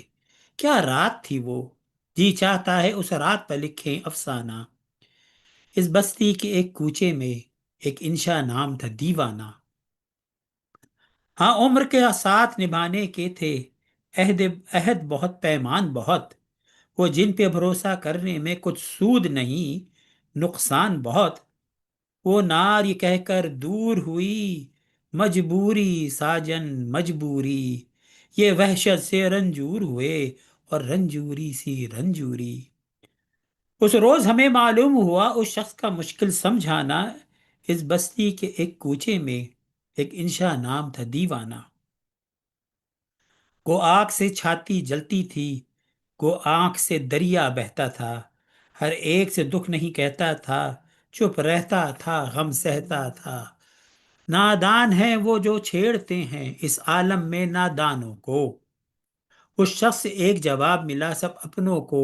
Speaker 1: کیا رات تھی وہ، جی چاہتا ہے اس رات پر لکھیں افسانہ، اس بستی کے ایک کوچے میں ایک انشا نام تھا دیوانہ۔ ہاں عمر کے ساتھ نبھانے کے تھے عہد بہت، پیمان بہت، وہ جن پہ بھروسہ کرنے میں کچھ سود نہیں، نقصان بہت، وہ نار یہ کہہ کر دور ہوئی، مجبوری ساجن مجبوری، یہ وحشت سے رنجور ہوئے اور رنجوری سی رنجوری، اس روز ہمیں معلوم ہوا اس شخص کا مشکل سمجھانا، اس بستی کے ایک کوچے میں ایک انشا نام تھا دیوانہ۔ گو آگ سے چھاتی جلتی تھی، گو آنکھ سے دریا بہتا تھا، ہر ایک سے دکھ نہیں کہتا تھا، چپ رہتا تھا غم سہتا تھا، نادان ہیں وہ جو چھیڑتے ہیں اس عالم میں نادانوں کو، اس شخص سے ایک جواب ملا سب اپنوں کو،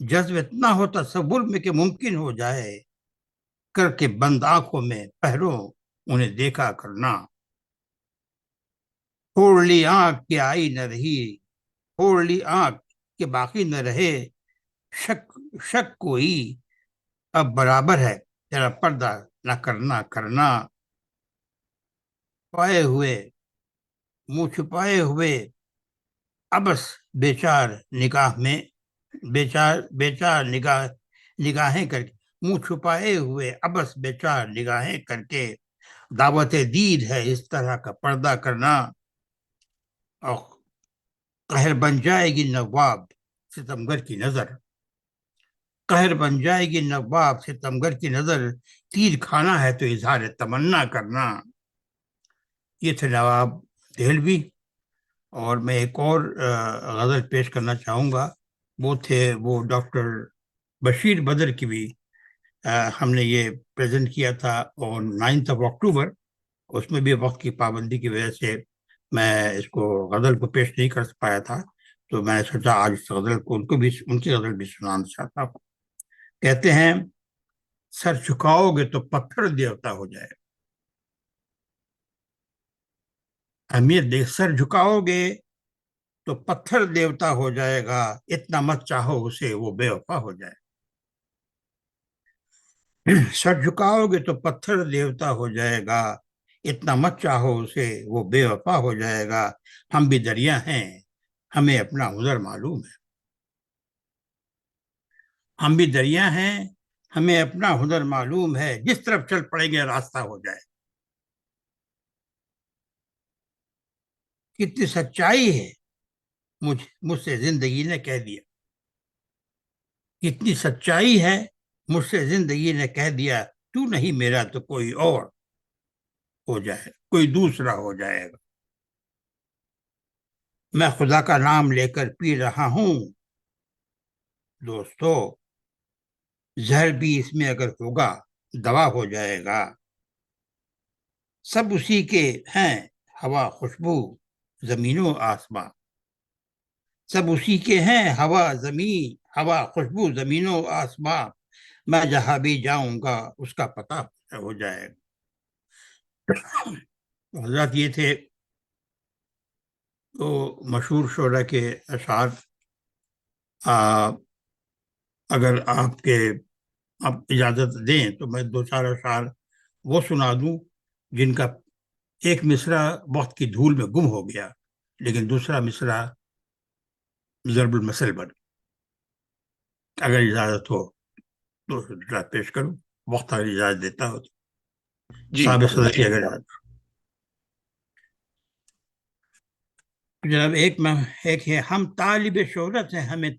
Speaker 10: جذب اتنا ہو تصور میں کہ ممکن ہو جائے، کر کے بند آنکھوں میں پہرو انہیں دیکھا کرنا. پھوڑ لی آنکھ کہ آئی نہ رہی، پھوڑ لی آنکھ کہ باقی نہ رہے، شک شک کوئی اب برابر ہے تیرا پردہ نہ کرنا کرنا. پائے ہوئے منہ چھپائے ہوئے ابس بیچار نگاہ میں، بیچار نگاہیں کر کے، منہ چھپائے ہوئے ابس بیچار نگاہیں کر کے، دعوت دید ہے اس طرح کا پردہ کرنا. اور قہر بن جائے گی نواب ستمگر کی نظر، قہر بن جائے گی نواب ستمگر کی نظر، تیر کھانا ہے تو اظہار تمنا کرنا. یہ تھے نواب دہلوی. اور میں ایک اور غزل پیش کرنا چاہوں گا، وہ ڈاکٹر بشیر بدر کی بھی ہم نے یہ پریزنٹ کیا تھا اور 9 اکتوبر. اس میں بھی وقت کی پابندی کی وجہ سے میں اس کو غزل کو پیش نہیں کر پایا تھا، تو میں نے سوچا آج اس غزل کو ان کی غزل بھی سنانا چاہتا ہوں. کہتے ہیں سر جھکاؤ گے تو پتھر دیوتا ہو جائے. اہمیت دیکھ، سر جھکاؤ گے تو پتھر دیوتا ہو جائے گا، اتنا مت چاہو اسے وہ بے وفا ہو جائے. سر جھکاؤ گے تو پتھر دیوتا ہو جائے گا، اتنا مت چاہو اسے وہ بے وفا ہو جائے گا. ہم بھی دریا ہیں ہمیں اپنا ہنر معلوم ہے، ہم بھی دریا ہیں ہمیں اپنا ہنر معلوم ہے، جس طرف چل پڑیں گے راستہ ہو جائے. کتنی سچائی ہے مجھ سے زندگی نے کہہ دیا، کتنی سچائی ہے مجھ سے زندگی نے کہہ دیا، تو نہیں میرا تو کوئی اور ہو جائے، کوئی دوسرا ہو جائے گا. میں خدا کا نام لے کر پی رہا ہوں دوستو، زہر بھی اس میں اگر ہوگا دوا ہو جائے گا. سب اسی کے ہیں ہوا خوشبو زمین و آسماں، سب اسی کے ہیں ہوا خوشبو زمین و آسماں. میں جہاں بھی جاؤں گا اس کا پتہ ہو جائے گا. حضرات یہ تھے تو مشہور شعراء کے اشعار. اگر آپ اجازت دیں تو میں 2-4 اشعار وہ سنا دوں جن کا ایک مصرع وقت کی دھول میں گم ہو گیا، لیکن دوسرا مصرع ضرب المثل بن. اگر اجازت ہو تو پیش کروں، وقت اگر اجازت دیتا ہو تو.
Speaker 5: جی
Speaker 10: صاحب صدر کی اگر اجازت. جناب ایک ہے ہم طالب شہرت ہیں ہمیں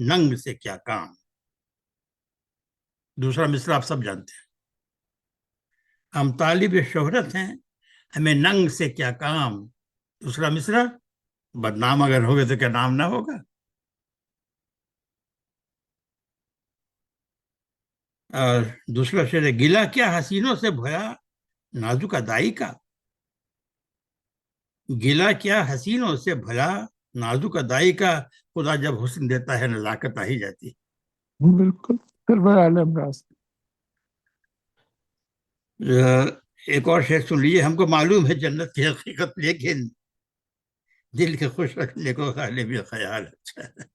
Speaker 10: ننگ سے کیا کام. دوسرا مصرع آپ سب جانتے ہیں، ہم طالب شہرت ہیں ہمیں ننگ سے کیا کام. دوسرا مصرع بدنام اگر ہوگے تو کیا نام نہ ہوگا. اور دوسرا شعر ہے گلا کیا حسینوں سے بھیا نازک ادائی کا، گلا کیا حسینوں سے بھلا نازک ادائی کا، خدا جب حسن دیتا ہے نزاکت آ ہی جاتی.
Speaker 7: بالکل. پھر میں عالم راز
Speaker 10: ایک اور شعر سن لیجیے. ہم کو معلوم ہے جنت کی حقیقت لیکن دل کے خوش رکھنے کو غالب خیال اچھا ہے.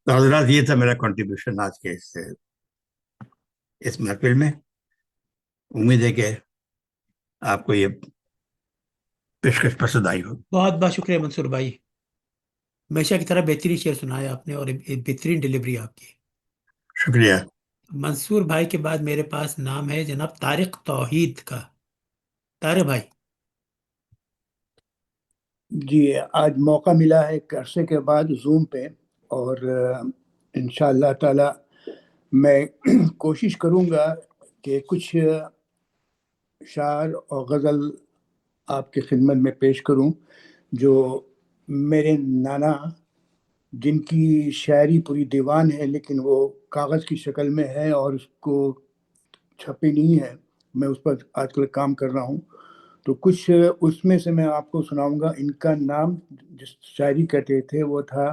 Speaker 10: تو حضرات یہ تھا میرا کنٹریبیوشن آج کے اس محفل میں. امید ہے کہ آپ کو یہ پیشکش پسند آئی ہو.
Speaker 1: بہت بہت شکریہ منصور بھائی، ہمیشہ کی طرح بہترین شعر سنایا آپ نے اور بہترین ڈلیوری آپ کی.
Speaker 10: شکریہ.
Speaker 1: منصور بھائی کے بعد میرے پاس نام ہے جناب طارق توحید کا. طارق بھائی.
Speaker 11: جی آج موقع ملا ہے ایک عرصے کے بعد زوم پہ، اور انشاءاللہ تعالی میں کوشش کروں گا کہ کچھ شعر اور غزل آپ کی خدمت میں پیش کروں جو میرے نانا، جن کی شاعری پوری دیوان ہے لیکن وہ کاغذ کی شکل میں ہے اور اس کو چھپی نہیں ہے، میں اس پر آج کل کام کر رہا ہوں. تو کچھ اس میں سے میں آپ کو سناؤں گا. ان کا نام جس شاعری کہتے تھے وہ تھا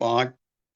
Speaker 12: 5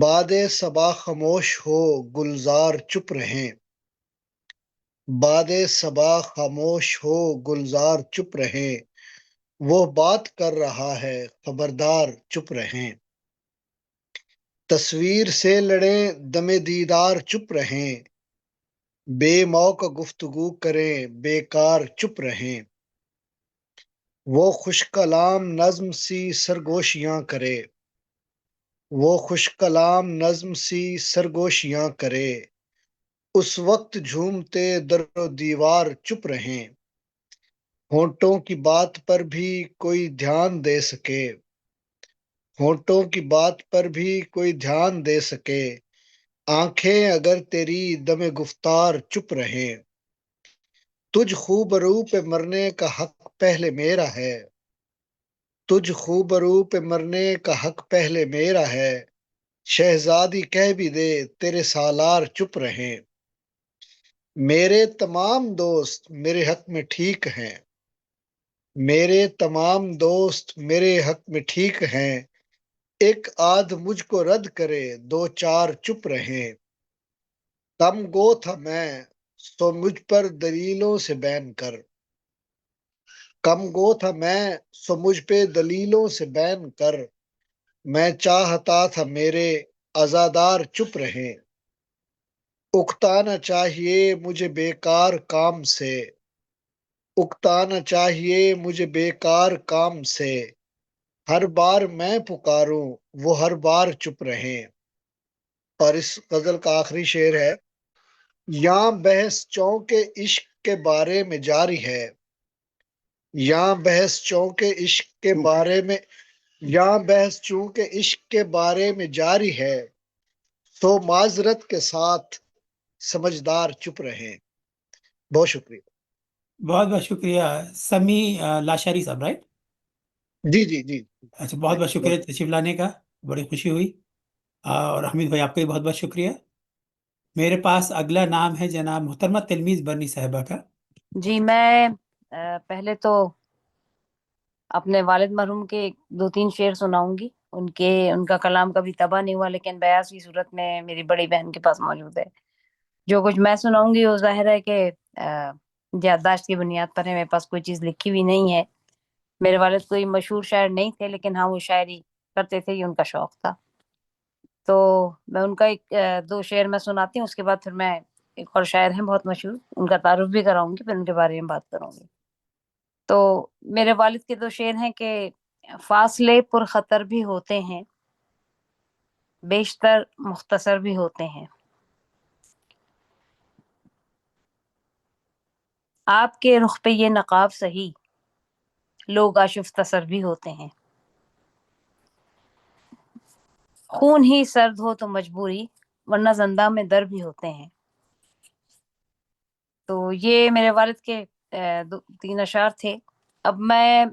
Speaker 13: باد صبا خاموش ہو گلزار چپ رہیں، باد صبا خاموش ہو گلزار چپ رہیں، وہ بات کر رہا ہے خبردار چپ رہیں، تصویر سے لڑیں دم دیدار چپ رہیں، بے موقع گفتگو کریں بیکار چپ رہیں، وہ خوش کلام نظم سی سرگوشیاں کرے، وہ خوش کلام نظم سی سرگوشیاں کرے، اس وقت جھومتے در و دیوار چپ رہیں، ہونٹوں کی بات پر بھی کوئی دھیان دے سکے، ہونٹوں کی بات پر بھی کوئی دھیان دے سکے، آنکھیں اگر تیری دم گفتار چپ رہیں، تجھ خوبرو پہ مرنے کا حق پہلے میرا ہے، تجھ خوبرو پہ مرنے کا حق پہلے میرا ہے، شہزادی کہہ بھی دے تیرے سالار چپ رہیں، میرے تمام دوست میرے حق میں ٹھیک ہیں، میرے تمام دوست میرے حق میں ٹھیک ہیں، ایک آدھ مجھ کو رد کرے دو چار چپ رہیں، کم گو تھا میں سو مجھ پر دلیلوں سے بین کر، کم گو تھا میں سو مجھ پہ دلیلوں سے بین کر، میں چاہتا تھا میرے عزادار چپ رہیں، اکتانا چاہیے مجھے بیکار کام سے، اکتانا چاہیے مجھے بیکار کام سے، ہر بار میں پکاروں وہ ہر بار چپ رہیں۔ اور اس غزل کا آخری شعر ہے، یہاں بحث چونک عشق کے بارے میں جاری ہے، یہاں بحث چونک عشق کے بارے میں، یہاں بحث چونکہ عشق کے بارے میں جاری ہے، سو معذرت کے ساتھ سمجھدار چپ رہیں۔ بہت شکریہ۔
Speaker 1: بہت بہت شکریہ سمی لاشاری صاحب، رائٹ؟
Speaker 13: جی جی جی،
Speaker 1: اچھا، بہت بہت شکریہ تشریف لانے کا، بڑی خوشی ہوئی۔ اور حمید بھائی آپ کا بھی بہت بہت شکریہ۔ میرے پاس اگلا نام ہے جناب محترمہ تلمیذ برنی صاحبہ کا۔
Speaker 14: جی، میں پہلے تو اپنے والد مرحوم کے 2-3 شعر سناؤں گی۔ ان کا کلام کبھی تباہ نہیں ہوا، لیکن بیاس کی صورت میں میری بڑی بہن کے پاس موجود ہے۔ جو کچھ میں سناؤں گی وہ ظاہر ہے کہ یادداشت کی بنیاد پر ہے، میرے پاس کوئی چیز لکھی ہوئی نہیں ہے۔ میرے والد کوئی مشہور شاعر نہیں تھے، لیکن ہاں وہ شاعری کرتے تھے، یہ ان کا شوق تھا۔ تو میں ان کا 2 شعر میں سناتی ہوں، اس کے بعد پھر میں ایک اور شاعر ہیں بہت مشہور، ان کا تعارف بھی کراؤں گی، پھر ان کے بارے میں بات کروں گی۔ تو میرے والد کے 2 شعر ہیں کہ فاصلے پر خطر بھی ہوتے ہیں، بیشتر مختصر بھی ہوتے ہیں، آپ کے رخ پہ یہ نقاب سہی، لوگ آشفتہ سر بھی ہوتے ہیں، خون ہی سرد ہو تو مجبوری، ورنہ زندہ میں در بھی ہوتے ہیں۔ تو یہ میرے والد کے 3 اشعار تھے۔ اب میں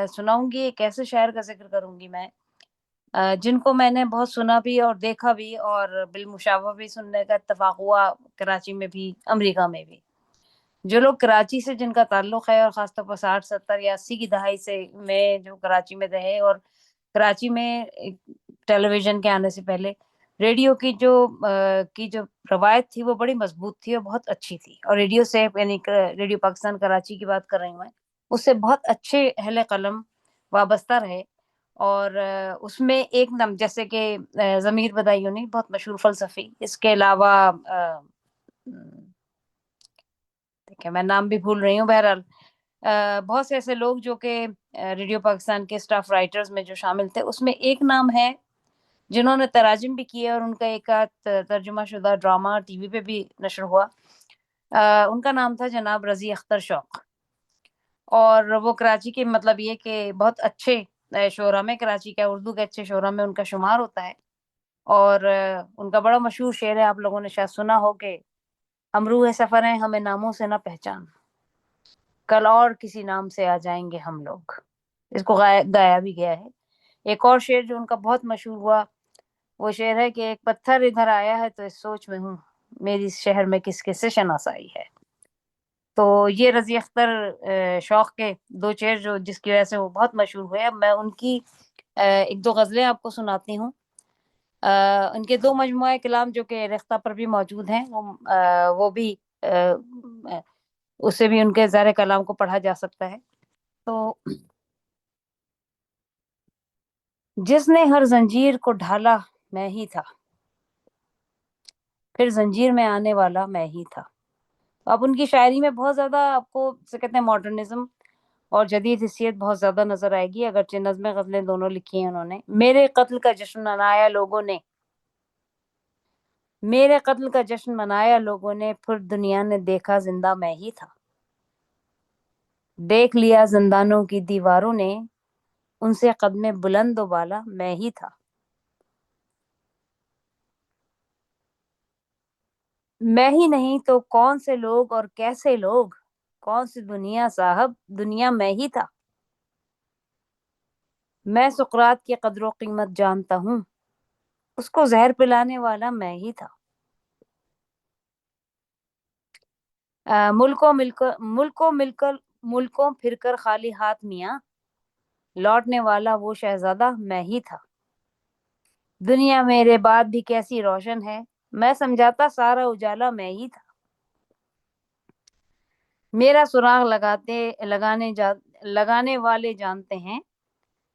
Speaker 14: سناؤں گی ایک ایسے شاعر کا ذکر کروں گی میں جن کو میں نے بہت سنا بھی اور دیکھا بھی، اور بالمشابہ بھی سننے کا اتفاق ہوا، کراچی میں بھی امریکہ میں بھی۔ جو لوگ کراچی سے جن کا تعلق ہے، اور خاص طور پر 60 70 یا 80 کی دہائی سے میں جو کراچی میں رہے، اور کراچی میں ٹیلی ویژن کے آنے سے پہلے ریڈیو کی جو روایت تھی وہ بڑی مضبوط تھی اور بہت اچھی تھی، اور ریڈیو سے یعنی ریڈیو پاکستان کراچی کی بات کر رہی ہوں میں، اس سے بہت اچھے اہل قلم وابستہ رہے۔ اور اس میں ایک نام جیسے کہ ضمیر بدایونی بہت مشہور فلسفی، اس کے علاوہ دیکھیں میں نام بھی بھول رہی ہوں، بہرحال بہت سے ایسے لوگ جو کہ ریڈیو پاکستان کے سٹاف رائٹرز میں جو شامل تھے، اس میں ایک نام ہے جنہوں نے تراجم بھی کیے، اور ان کا ایک ترجمہ شدہ ڈرامہ ٹی وی پہ بھی نشر ہوا۔ ان کا نام تھا جناب رضی اختر شوق، اور وہ کراچی کے مطلب یہ کہ بہت اچھے شعراء میں، کراچی کا اردو کے اچھے شعراء میں ان کا شمار ہوتا ہے۔ اور ان کا بڑا مشہور شعر ہے، آپ لوگوں نے شاید سنا ہو کہ ہم روح سفر ہیں ہمیں ناموں سے نہ پہچان، کل اور کسی نام سے آ جائیں گے ہم لوگ، اس کو گایا بھی گیا ہے۔ ایک اور شعر جو ان کا بہت مشہور ہوا وہ شعر ہے کہ ایک پتھر ادھر آیا ہے تو اس سوچ میں ہوں، میری اس شہر میں کس کس سے شناسائی ہے۔ تو یہ رضی اختر شوق کے 2 شعر جو جس کی وجہ سے وہ بہت مشہور ہوئے۔ اب میں ان کی 1-2 غزلیں آپ کو سناتی ہوں۔ ان کے 2 مجموعہ کلام جو کہ ریختہ پر بھی موجود ہیں، وہ بھی اس سے بھی ان کے زیر کلام کو پڑھا جا سکتا ہے۔ تو جس نے ہر زنجیر کو ڈھالا میں ہی تھا، پھر زنجیر میں آنے والا میں ہی تھا۔ اب ان کی شاعری میں بہت زیادہ آپ کو سے کہتے ہیں ماڈرنزم اور جدید حیثیت بہت زیادہ نظر آئے گی، اگرچہ نظمیں غزلیں دونوں لکھی ہیں انہوں نے۔ میرے قتل کا جشن منایا لوگوں نے، میرے قتل کا جشن منایا لوگوں نے، پھر دنیا نے دیکھا زندہ میں ہی تھا۔ دیکھ لیا زندانوں کی دیواروں نے، ان سے قدمیں بلند و بالا میں ہی تھا۔ میں ہی نہیں تو کون سے لوگ اور کیسے لوگ، کون سی دنیا صاحب، دنیا میں ہی تھا۔ میں سقراط کی قدر و قیمت جانتا ہوں، اس کو زہر پلانے والا میں ہی تھا۔ ملکوں پھر کر خالی ہاتھ میاں، لوٹنے والا وہ شہزادہ میں ہی تھا۔ دنیا میرے بعد بھی کیسی روشن ہے، میں سمجھاتا سارا اجالا میں ہی تھا۔ میرا سراغ لگانے والے جانتے ہیں،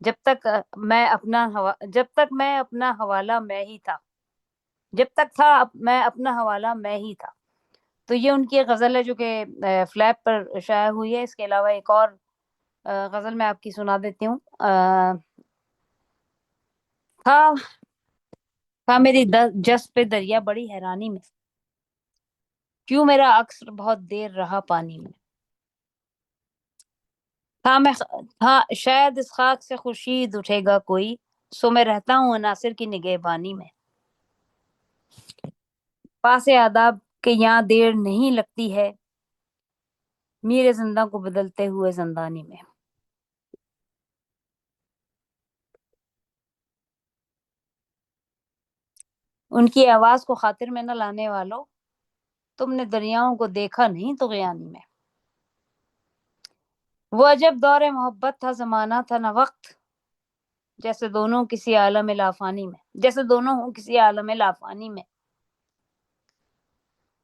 Speaker 14: جب تک میں اپنا حوالہ میں ہی تھا، جب تک تھا میں اپنا حوالہ میں ہی تھا۔ تو یہ ان کی غزل ہے جو کہ فلیپ پر شائع ہوئی ہے۔ اس کے علاوہ ایک اور غزل میں آپ کی سنا دیتی ہوں۔ تھا میری جس پہ دریا بڑی حیرانی میں، کیوں میرا عکس بہت دیر رہا پانی میں۔ تھا شاید اس خاک سے خورشید اٹھے گا کوئی، سو میں رہتا ہوں عناصر کی نگہبانی میں۔ پاس آداب کے یہاں دیر نہیں لگتی ہے، میرے زندہ کو بدلتے ہوئے زندانی میں۔ ان کی آواز کو خاطر میں نہ لانے والوں، تم نے دریاؤں کو دیکھا نہیں طغیانی میں۔ وہ عجب دور محبت تھا، زمانہ تھا نہ وقت، جیسے دونوں ہوں کسی عالم لافانی میں۔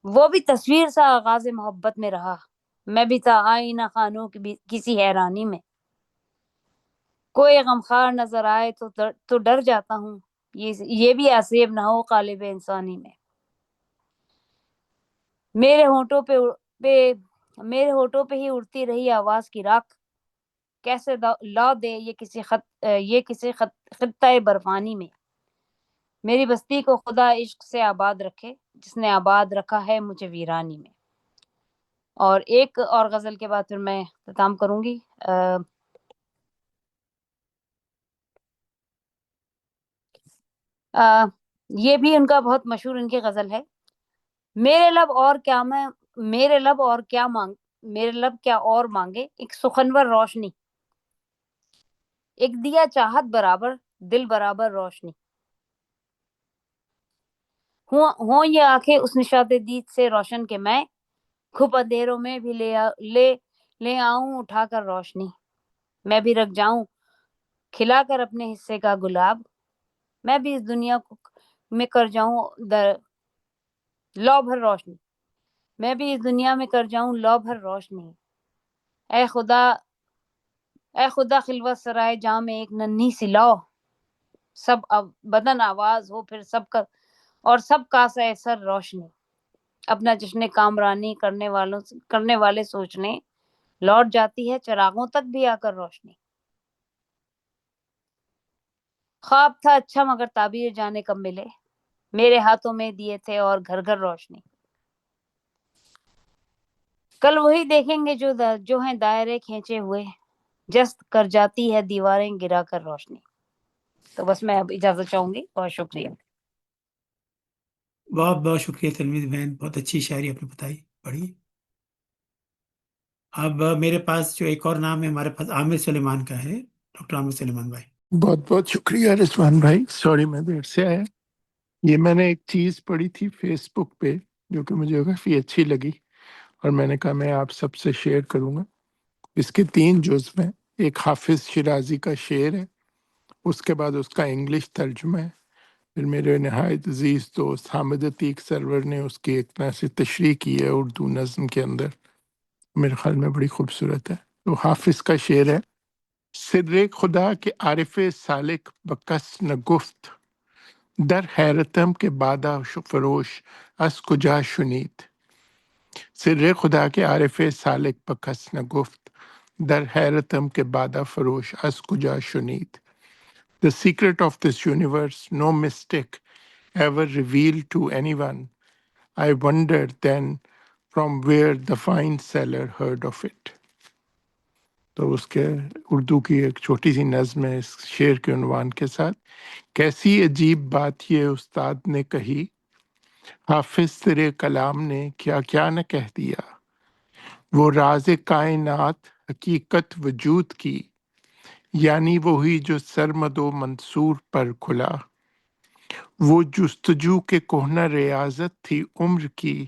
Speaker 14: وہ بھی تصویر سا آغاز محبت میں رہا، میں بھی تھا آئینہ خانوں کی کسی حیرانی میں۔ کوئی غمخوار نظر آئے تو ڈر جاتا ہوں، یہ بھی آسیب نہ ہو قالب انسانی میں۔ میرے ہونٹوں پہ ہی اڑتی رہی آواز کی راکھ، کیسے لا دے یہ کسی خطہ برفانی میں۔ میری بستی کو خدا عشق سے آباد رکھے، جس نے آباد رکھا ہے مجھے ویرانی میں۔ اور ایک اور غزل کے بعد پھر میں اختتام کروں گی۔ یہ بھی ان کا بہت مشہور ان کی غزل ہے۔ میرے لب کیا اور مانگے، ایک سخنور روشنی، ایک دیا چاہت برابر، دل برابر روشنی۔ ہوں یہ آنکھیں اس نشاط دید سے روشن کہ میں کھپ اندھیروں میں بھی لے آؤں اٹھا کر روشنی۔ میں بھی رکھ جاؤں کھلا کر اپنے حصے کا گلاب، میں بھی اس دنیا میں کر جاؤں لو بھر روشنی، میں بھی اس دنیا میں کر جاؤں لو بھر روشنی۔ اے خدا خلوت سرائے جاں میں ایک ننھی سی لو، سب بدن آواز ہو پھر سب کا اور سب کا سر روشنی۔ اپنا جشن کامرانی کرنے والے سوچنے لوٹ جاتی ہے چراغوں تک بھی آ کر روشنی۔ خواب تھا اچھا مگر تعبیر جانے کب ملے، میرے ہاتھوں میں دیے تھے اور گھر گھر روشنی۔ کل وہی دیکھیں گے جو ہیں دائرے کھینچے ہوئے، جست کر جاتی ہے دیواریں گرا کر روشنی۔ تو بس میں اب اجازت چاہوں گی، بہت شکریہ۔
Speaker 1: بہت بہت شکریہ تلمیذ بہن، بہت اچھی شاعری آپ نے بتائی، پڑھی۔ اب میرے پاس جو ایک اور نام ہے ہمارے پاس عامر سلیمان کا ہے، ڈاکٹر عامر سلیمان بھائی۔
Speaker 15: بہت بہت شکریہ رضوان بھائی، سوری میں دیر سے آیا۔ یہ میں نے ایک چیز پڑھی تھی فیس بک پہ جو کہ مجھے کافی اچھی لگی، اور میں نے کہا میں آپ سب سے شیئر کروں گا۔ اس کے 3 جزو ہیں، ایک حافظ شیرازی کا شعر ہے، اس کے بعد اس کا انگلش ترجمہ ہے، پھر میرے نہایت عزیز دوست حامد عتیق سرور نے اس کی ایک طرح سے تشریح کی ہے اردو نظم کے اندر، میرے خیال میں بڑی خوبصورت ہے۔ تو حافظ کا شعر ہے: سر خدا کے عارف سالک بکس نہ گفت، در حیرتم کے بادا فروش از کجا شنید۔ سر خدا کے عارف سالک بکس نہ گفت، در حیرتم کے بادا فروش از کجا شنید۔ The secret of this universe no mystic ever revealed to anyone. I wondered then from where the fine seller heard of it. تو اس کے اردو کی ایک چھوٹی سی نظم ہے اس شعر کے عنوان کے ساتھ: کیسی عجیب بات یہ استاد نے کہی، حافظ تیرے کلام نے کیا کیا نہ کہہ دیا۔ وہ راز کائنات حقیقت وجود کی، یعنی وہی جو سرمد و منصور پر کھلا۔ وہ جستجو کے کہنہ ریاضت تھی عمر کی،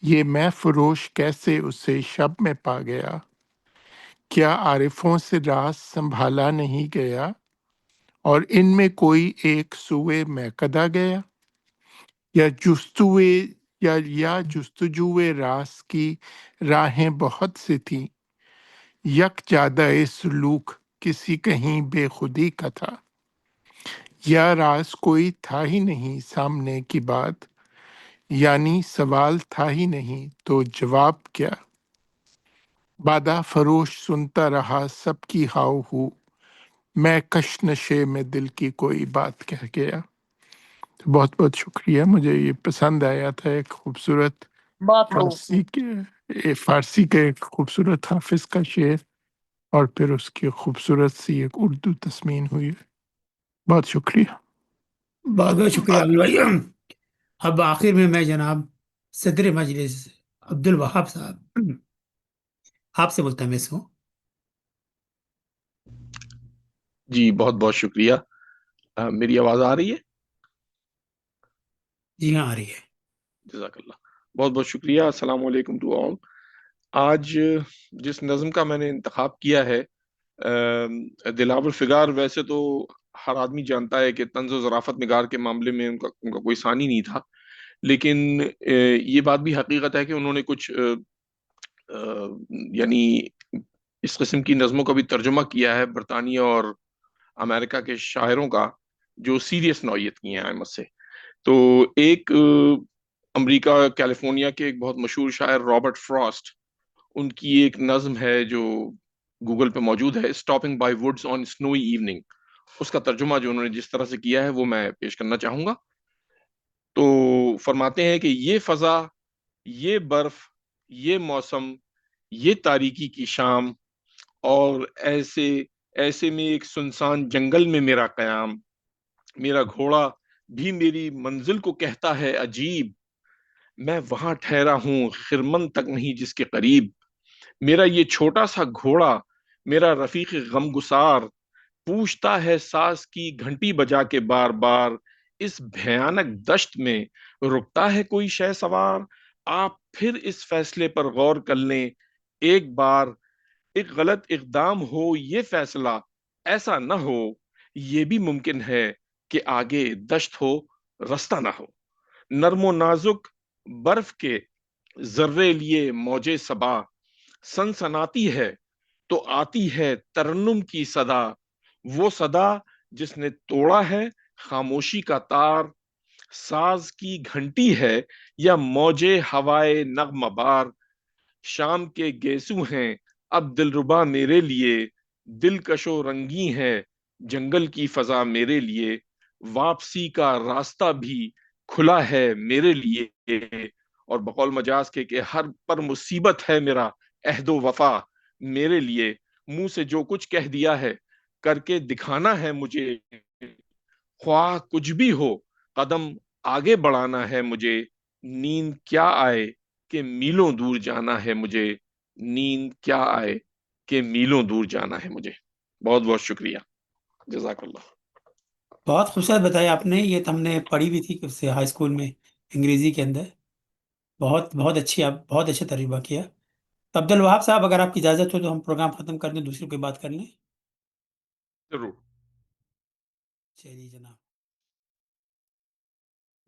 Speaker 15: یہ میں فروش کیسے اسے شب میں پا گیا۔ کیا عارفوں سے راز سنبھالا نہیں گیا، اور ان میں کوئی ایک سوئے میکدہ گیا۔ یا جستجوئے راز کی راہیں بہت سی تھیں، یک جادہ سلوک کسی کہیں بے خودی کا تھا۔ یا راز کوئی تھا ہی نہیں سامنے کی بات، یعنی سوال تھا ہی نہیں تو جواب کیا۔ بادہ فروش سنتا رہا سب کی ہاؤ ہو، میں کش نشے میں دل کی کوئی بات کہہ گیا۔ بہت بہت شکریہ، مجھے یہ پسند آیا تھا۔ ایک خوبصورت
Speaker 14: بہت خوب۔
Speaker 15: فارسی کے ایک خوبصورت حافظ کا شعر، اور پھر اس کی خوبصورت سی ایک اردو تسمین ہوئی ہے۔ بہت شکریہ۔
Speaker 1: بہت بہت شکریہ عبد بھائی۔ اب آخر میں جناب صدر مجلس عبد الوہاب صاحب آپ سے ملتمس ہوں۔
Speaker 5: جی بہت بہت شکریہ۔ میری آواز آ رہی ہے؟
Speaker 1: جی ہاں آ رہی ہے۔
Speaker 5: جزاک اللہ، بہت بہت شکریہ۔ السلام علیکم ٹو آل۔ آج جس نظم کا میں نے انتخاب کیا ہے، دلاور فگار، ویسے تو ہر آدمی جانتا ہے کہ طنز و ظرافت نگار کے معاملے میں ان کا کوئی ثانی نہیں تھا، لیکن یہ بات بھی حقیقت ہے کہ انہوں نے کچھ یعنی اس قسم کی نظموں کا بھی ترجمہ کیا ہے برطانیہ اور امریکہ کے شاعروں کا، جو سیریس نوعیت کی ہیں احمد سے۔ تو ایک امریکہ کیلیفورنیا کے ایک بہت مشہور شاعر رابرٹ فراسٹ، ان کی ایک نظم ہے جو گوگل پہ موجود ہے، stopping by woods on snowy evening. اس کا ترجمہ جو انہوں نے جس طرح سے کیا ہے وہ میں پیش کرنا چاہوں گا۔ تو فرماتے ہیں کہ یہ فضا، یہ برف، یہ موسم، یہ تاریکی کی شام، اور ایسے میں ایک سنسان جنگل میں میرا قیام، میرا گھوڑا بھی میری منزل کو کہتا ہے عجیب، میں وہاں ٹھہرا ہوں خرمن تک نہیں جس کے قریب، میرا یہ چھوٹا سا گھوڑا میرا رفیق غم گسار، پوچھتا ہے ساز کی گھنٹی بجا کے بار بار، اس بھیانک دشت میں رکتا ہے کوئی شے سوار، آپ پھر اس فیصلے پر غور کر لیں ایک بار، ایک غلط اقدام ہو یہ فیصلہ ایسا نہ ہو، یہ بھی ممکن ہے کہ آگے دشت ہو رستہ نہ ہو، نرم و نازک برف کے ذرے لیے موجے صبا، سنسناتی ہے تو آتی ہے ترنم کی صدا، وہ صدا جس نے توڑا ہے خاموشی کا تار، ساز کی گھنٹی ہے یا موجے ہوائے نغمہ بار، شام کے گیسو ہیں اب دلربا میرے لیے، دلکش و رنگی ہے جنگل کی فضا میرے لیے، واپسی کا راستہ بھی کھلا ہے میرے لیے، اور بقول مجاز کے کہ ہر پر مصیبت ہے میرا عہد و وفا میرے لیے، منہ سے جو کچھ کہہ دیا ہے کر کے دکھانا ہے مجھے، خواہ کچھ بھی ہو قدم آگے بڑھانا ہے مجھے، نیند کیا آئے کہ میلوں دور جانا ہے مجھے، نیند کیا آئے کہ میلوں دور جانا ہے مجھے۔ بہت بہت شکریہ، جزاک اللہ۔
Speaker 1: بہت خوبصورت بتایا آپ نے، یہ تو ہم نے پڑھی بھی تھی اس سے ہائی اسکول میں انگریزی کے اندر۔ بہت بہت اچھی، آپ بہت اچھا ترجمہ کیا۔ عبد الوہاب صاحب اگر آپ کی اجازت ہو تو ہم پروگرام ختم کر دیں، دوسروں کی بات کر لیں۔
Speaker 5: ضرور۔
Speaker 1: چلیے جناب۔